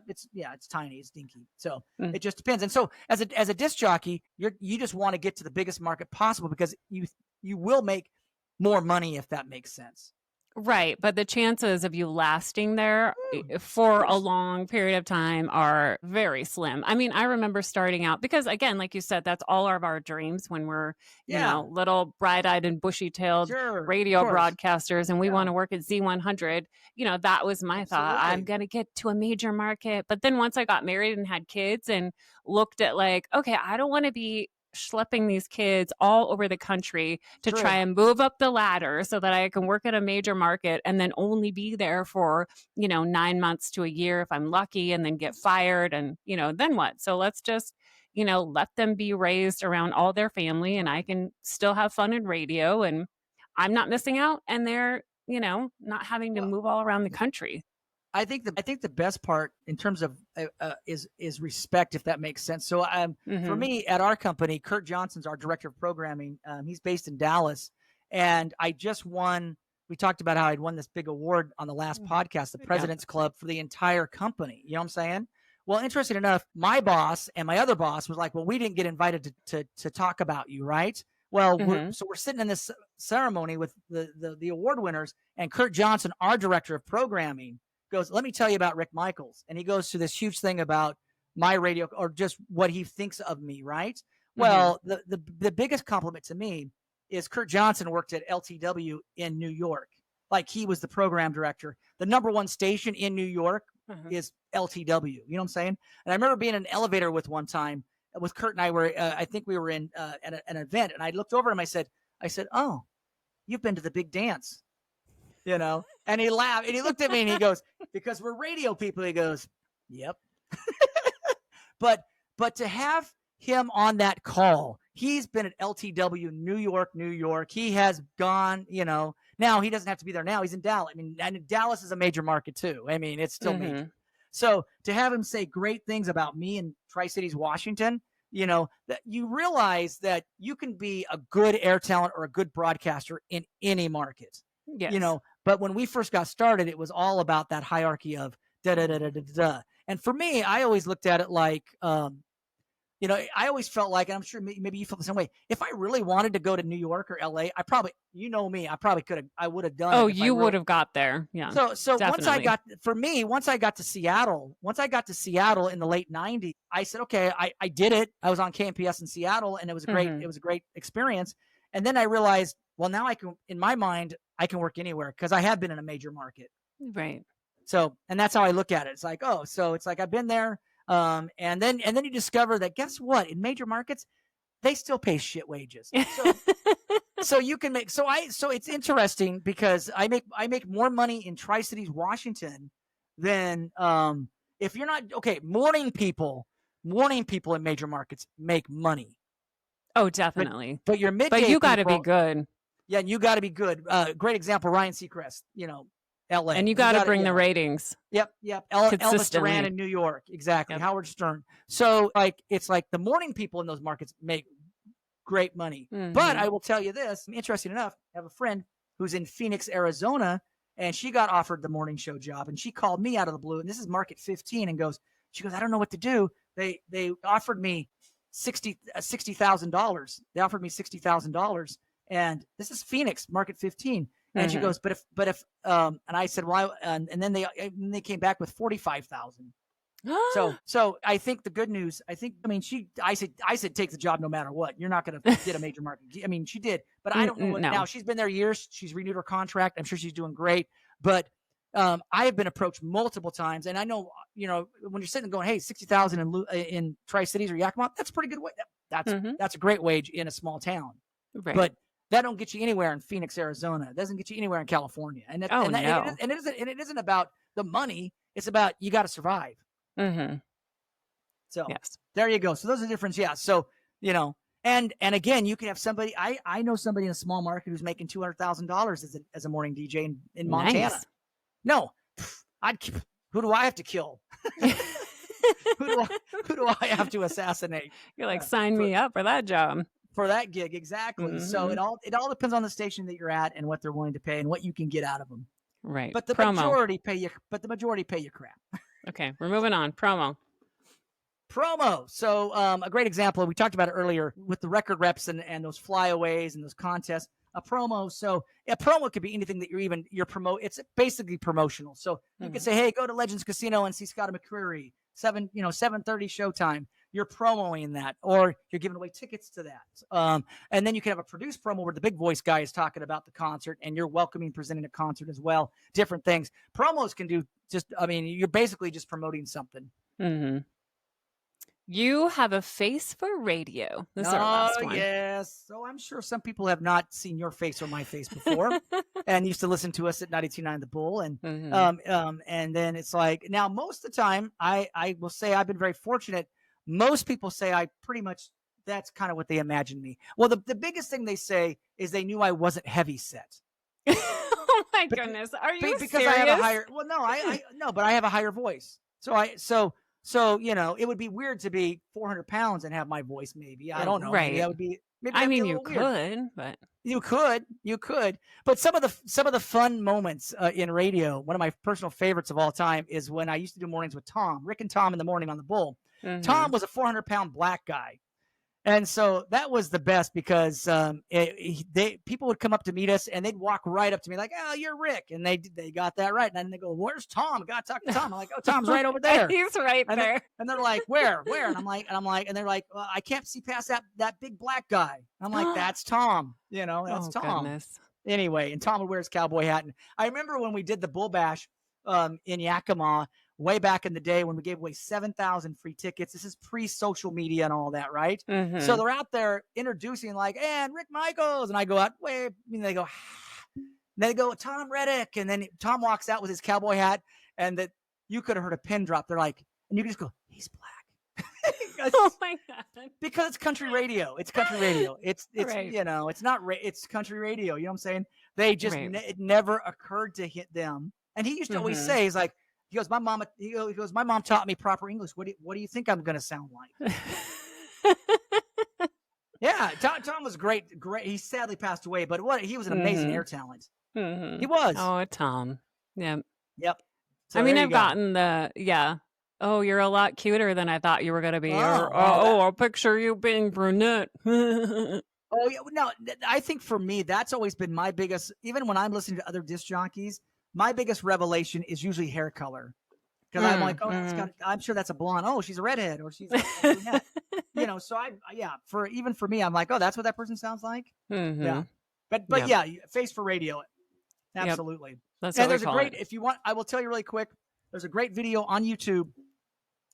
Speaker 2: it's tiny, it's dinky. So it just depends. And so as a disc jockey, you just want to get to the biggest market possible because you will make more money if that makes sense.
Speaker 1: Right. But the chances of you lasting there for a long period of time are very slim. I mean, I remember starting out because, again, like you said, that's all of our dreams when we're, little bright-eyed and bushy-tailed radio broadcasters, and we want to work at Z100. That was my thought. I'm going to get to a major market. But then once I got married and had kids and looked at okay, I don't want to be schlepping these kids all over the country to try and move up the ladder so that I can work at a major market and then only be there for, 9 months to a year if I'm lucky, and then get fired. And, then what? So let's just, let them be raised around all their family, and I can still have fun in radio, and I'm not missing out, and they're, not having to move all around the country.
Speaker 2: I think the best part in terms of is respect, if that makes sense. So for me at our company, Kurt Johnson's our director of programming. He's based in Dallas, and I just won. We talked about how I'd won this big award on the last podcast, the President's Club for the entire company. You know what I'm saying? Well, interesting enough, my boss and my other boss was like, "Well, we didn't get invited to talk about you, right?" Well, we're sitting in this ceremony with the award winners, and Kurt Johnson, our director of programming, goes, "Let me tell you about Rik Mikals," and he goes through this huge thing about my radio, or just what he thinks of me, right? Well, the biggest compliment to me is Kurt Johnson worked at LTW in New York. Like, he was the program director. The number one station in New York is LTW. You know what I'm saying? And I remember being in an elevator with one time with Kurt, and I were, I think we were in at an event, and I looked over at him. I said, "Oh, you've been to the big dance," you know? And he laughed, and he looked at me, and he goes, "Because we're radio people," he goes, "Yep." But to have him on that call, he's been at LTW, New York. He has gone, you know, now he doesn't have to be there now. He's in Dallas. I mean, and Dallas is a major market too. I mean, it's still major. So to have him say great things about me in Tri-Cities, Washington, you know, that you realize that you can be a good air talent or a good broadcaster in any market. Yes. You know, but when we first got started, it was all about that hierarchy of da-da-da-da-da-da. And for me, I always looked at it like, you know, I always felt like, and I'm sure maybe you feel the same way, if I really wanted to go to New York or LA, I probably, you know me, I probably could have, I would have done it.
Speaker 1: Oh, you would have got there. Yeah.
Speaker 2: So once I got to Seattle, in the late 90s, I said, okay, I did it. I was on KMPS in Seattle, and it was great. It was a great experience. And then I realized, well, now I can, in my mind, I can work anywhere because I have been in a major market.
Speaker 1: Right.
Speaker 2: So, and that's how I look at it. It's like, oh, so it's like I've been there. And then you discover that, guess what? In major markets, they still pay shit wages. So you can make, so it's interesting because I make more money in Tri-Cities, Washington than, if you're not, okay, morning people in major markets make money.
Speaker 1: Oh, definitely.
Speaker 2: But your midday
Speaker 1: But you got to
Speaker 2: people,
Speaker 1: be good.
Speaker 2: Yeah. And you got to be good. Great example, Ryan Seacrest, you know, LA.
Speaker 1: And you got to bring the ratings.
Speaker 2: Yep. Elvis Duran in New York. Exactly. Yep. Howard Stern. So like, it's like the morning people in those markets make great money. But I will tell you this, interesting enough, I have a friend who's in Phoenix, Arizona, and she got offered the morning show job, and she called me out of the blue, and this is market 15, and she goes, I don't know what to do. They offered me $60,000. They offered me $60,000. And this is Phoenix, market 15. And she goes, but if, and I said, well, and then they came back with 45,000. So I think the good news, I mean, I said, take the job no matter what. You're not going to get a major market. I mean, she did, but I don't know what now. She's been there years. She's renewed her contract. I'm sure she's doing great, but I have been approached multiple times, and I know, you know, when you're sitting going, hey, 60,000 in Tri-Cities or Yakima, that's a pretty good wage. That's a great wage in a small town, right. But that don't get you anywhere in Phoenix, Arizona. It doesn't get you anywhere in California. And it isn't about the money. It's about, you got to survive. So yes, there you go. So those are the difference. Yeah. So, you know, and again, you can have somebody, I know somebody in a small market who's making $200,000 as a morning DJ in Montana. Nice. No, who do I have to kill? who do I have to assassinate?
Speaker 1: You're like, sign me up for that job.
Speaker 2: For that gig, exactly. So it all depends on the station that you're at and what they're willing to pay and what you can get out of them.
Speaker 1: Right.
Speaker 2: But the majority pay you. Crap.
Speaker 1: Okay, we're moving on. Promo.
Speaker 2: So a great example. We talked about it earlier with the record reps and those flyaways and those contests. A promo. So a promo could be anything that you're promote. It's basically promotional. So you could say, hey, go to Legends Casino and see Scott McCreery. 7:30 showtime. You're promoting that, or you're giving away tickets to that. And then you can have a produced promo where the big voice guy is talking about the concert and you're presenting a concert as well. Different things. Promos can do you're basically just promoting something.
Speaker 1: You have a face for radio. This is our last one.
Speaker 2: Yes. So I'm sure some people have not seen your face or my face before and used to listen to us at 92.9 The Bull. And, and then it's like, now most of the time I will say I've been very fortunate. Most people say that's kind of what they imagine me. Well, the biggest thing they say is they knew I wasn't heavy set.
Speaker 1: Oh my goodness. Are you
Speaker 2: because
Speaker 1: serious?
Speaker 2: I have a higher, well, no, no, but I have a higher voice. So, you know, it would be weird to be 400 pounds and have my voice, maybe. I don't know.
Speaker 1: Right.
Speaker 2: Maybe that would be,
Speaker 1: I mean, you
Speaker 2: weird.
Speaker 1: could, but
Speaker 2: you could. But some of the fun moments in radio, one of my personal favorites of all time is when I used to do mornings with Tom, Rick and Tom in the morning on the Bull.
Speaker 1: Mhm.
Speaker 2: Tom was a 400-pound black guy. And so that was the best because people would come up to meet us and they'd walk right up to me like, "Oh, you're Rick," and they got that right. And then they go, "Where's Tom? I got to talk to Tom." I'm like, "Oh, Tom's right over there."
Speaker 1: He's right there.
Speaker 2: And they're like, "Where?" And I'm like, and they're like, "Well, I can't see past that big black guy." I'm like, "That's Tom. You know, that's Tom."
Speaker 1: Goodness.
Speaker 2: Anyway, and Tom would wear his cowboy hat. And I remember when we did the Bull Bash in Yakima way back in the day when we gave away 7,000 free tickets. This is pre-social media and all that, right?
Speaker 1: Mhm.
Speaker 2: So they're out there introducing like, "And Rick Mikals," and I go out, wait, and they go, then they go, "Tom Reddick," and then Tom walks out with his cowboy hat, and that you could have heard a pin drop. They're like, and you can just go, "He's black."
Speaker 1: Oh my God.
Speaker 2: Because it's country radio. It's country radio. It's
Speaker 1: Right.
Speaker 2: you know, it's not it's country radio. You know what I'm saying? They just
Speaker 1: Right.
Speaker 2: it never occurred to hit them. And he used to always say, he's like, he goes, "My mom taught me proper English. What do you think I'm gonna sound like?" Yeah, Tom was great. He sadly passed away, but he was an amazing air talent.
Speaker 1: Mhm.
Speaker 2: He was.
Speaker 1: Oh, Tom. Yeah.
Speaker 2: Yep. So
Speaker 1: I mean,
Speaker 2: there you
Speaker 1: I've
Speaker 2: go.
Speaker 1: gotten the "Oh, you're a lot cuter than I thought you were going to be."
Speaker 2: Oh,
Speaker 1: Or,
Speaker 2: wow,
Speaker 1: I'll picture you being brunette."
Speaker 2: Oh yeah, no, I think for me that's always been my biggest. Even when I'm listening to other disc jockeys, my biggest revelation is usually hair color, because I'm like, "Oh, I'm sure that's a blonde. Oh, she's a redhead, or she's a brunette." You know, so for me, I'm like, "Oh, that's what that person sounds like."
Speaker 1: Mhm.
Speaker 2: Yeah, but
Speaker 1: Yep.
Speaker 2: yeah, face for radio, absolutely.
Speaker 1: Yep. That's
Speaker 2: And
Speaker 1: what
Speaker 2: there's
Speaker 1: we
Speaker 2: a
Speaker 1: call
Speaker 2: great.
Speaker 1: it.
Speaker 2: If you want, I will tell you really quick. There's a great video on YouTube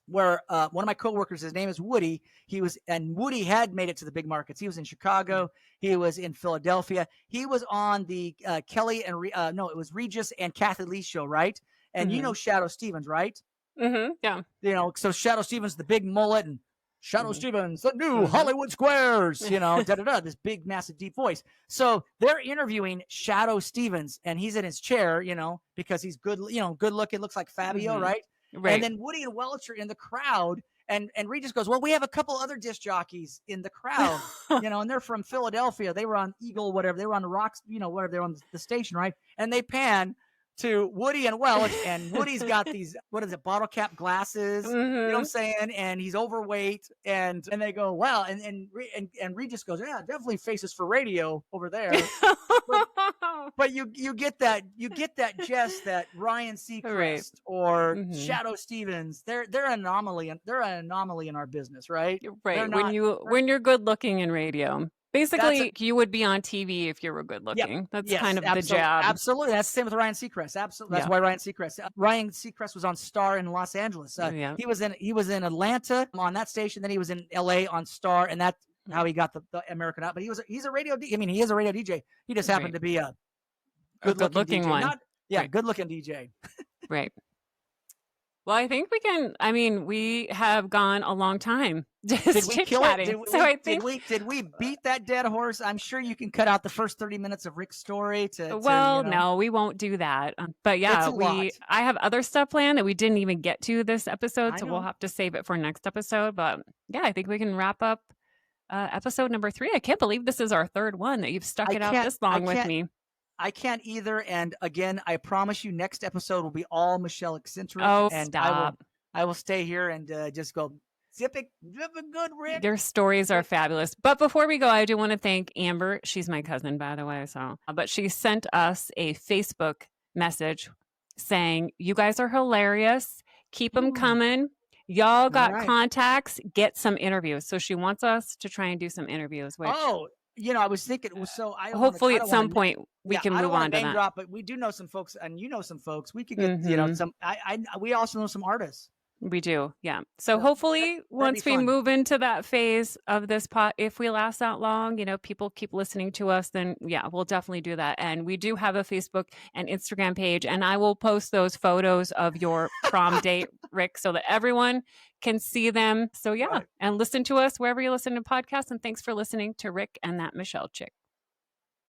Speaker 2: where one of my coworkers, his name is Woody. Woody had made it to the big markets. He was in Chicago. He was in Philadelphia. He was on the Kelly and it was Regis and Kathy Lee show, right? And you know Shadow Stevens, right?
Speaker 1: Yeah.
Speaker 2: You know, so Shadow Stevens, the big mullet, and Shadow Stevens, the new Hollywood Squares, you know, this big, massive, deep voice. So they're interviewing Shadow Stevens, and he's in his chair, you know, because he's good, you know, good looking, looks like Fabio, right?
Speaker 1: Right.
Speaker 2: And then Woody and Welch are in the crowd, and Regis goes, "Well, we have a couple other disc jockeys in the crowd, you know, and they're from Philadelphia. They were on Eagle, whatever. They were on the Rocks, you know, whatever. They're on the station, right?" And they pan to Woody and Welch, and Woody's got these, what is it, bottle cap glasses, you know what I'm saying? And he's overweight, and they go, "Well," and Regis goes, "Yeah, definitely faces for radio over there." But you get that just that Ryan Seacrest or Shadow Stevens, they're an anomaly, and they're an anomaly in our business, right?
Speaker 1: Right. When you're good looking in radio. Basically, you would be on TV if you were good looking. That's kind of the jab.
Speaker 2: Absolutely. That's the same with Ryan Seacrest. Absolutely. That's why Ryan Seacrest was on Star in Los Angeles. He was in Atlanta on that station. Then he was in LA on Star, and that's how he got the American out. But he's a radio. I mean, he is a radio DJ. He just happened to be a good-looking DJ.
Speaker 1: one.
Speaker 2: Good-looking DJ.
Speaker 1: Right. Well, I think we have gone a long time. Just
Speaker 2: did we kill it? Did we beat that dead horse? I'm sure you can cut out the first 30 minutes of Rick's story
Speaker 1: no, we won't do that. But yeah, I have other stuff planned that we didn't even get to this episode, so we'll have to save it for next episode. But yeah, I think we can wrap up episode number 3. I can't believe this is our 3rd one that you've stuck it out this long with me.
Speaker 2: I can't either. And again, I promise you, next episode will be all Michele eccentric.
Speaker 1: Oh,
Speaker 2: and
Speaker 1: stop!
Speaker 2: I will stay here and just go zip it good, Rick.
Speaker 1: Your stories are fabulous. But before we go, I do want to thank Amber. She's my cousin, by the way. But she sent us a Facebook message saying, "You guys are hilarious. Keep them coming. Y'all got contacts. Get some interviews." So she wants us to try and do some interviews. Which,
Speaker 2: you know, I was thinking. So
Speaker 1: hopefully at some point we can move on to that.
Speaker 2: Drop, but we do know some folks, and you know some folks. We could get you know some. We also know some artists.
Speaker 1: We do, yeah. So hopefully once we move into that phase of this if we last that long, you know, people keep listening to us, then yeah, we'll definitely do that. And we do have a Facebook and Instagram page, and I will post those photos of your prom date, Rick, so that everyone can see them. So yeah, and listen to us wherever you listen to podcasts. And thanks for listening to Rick and That Michele Chick.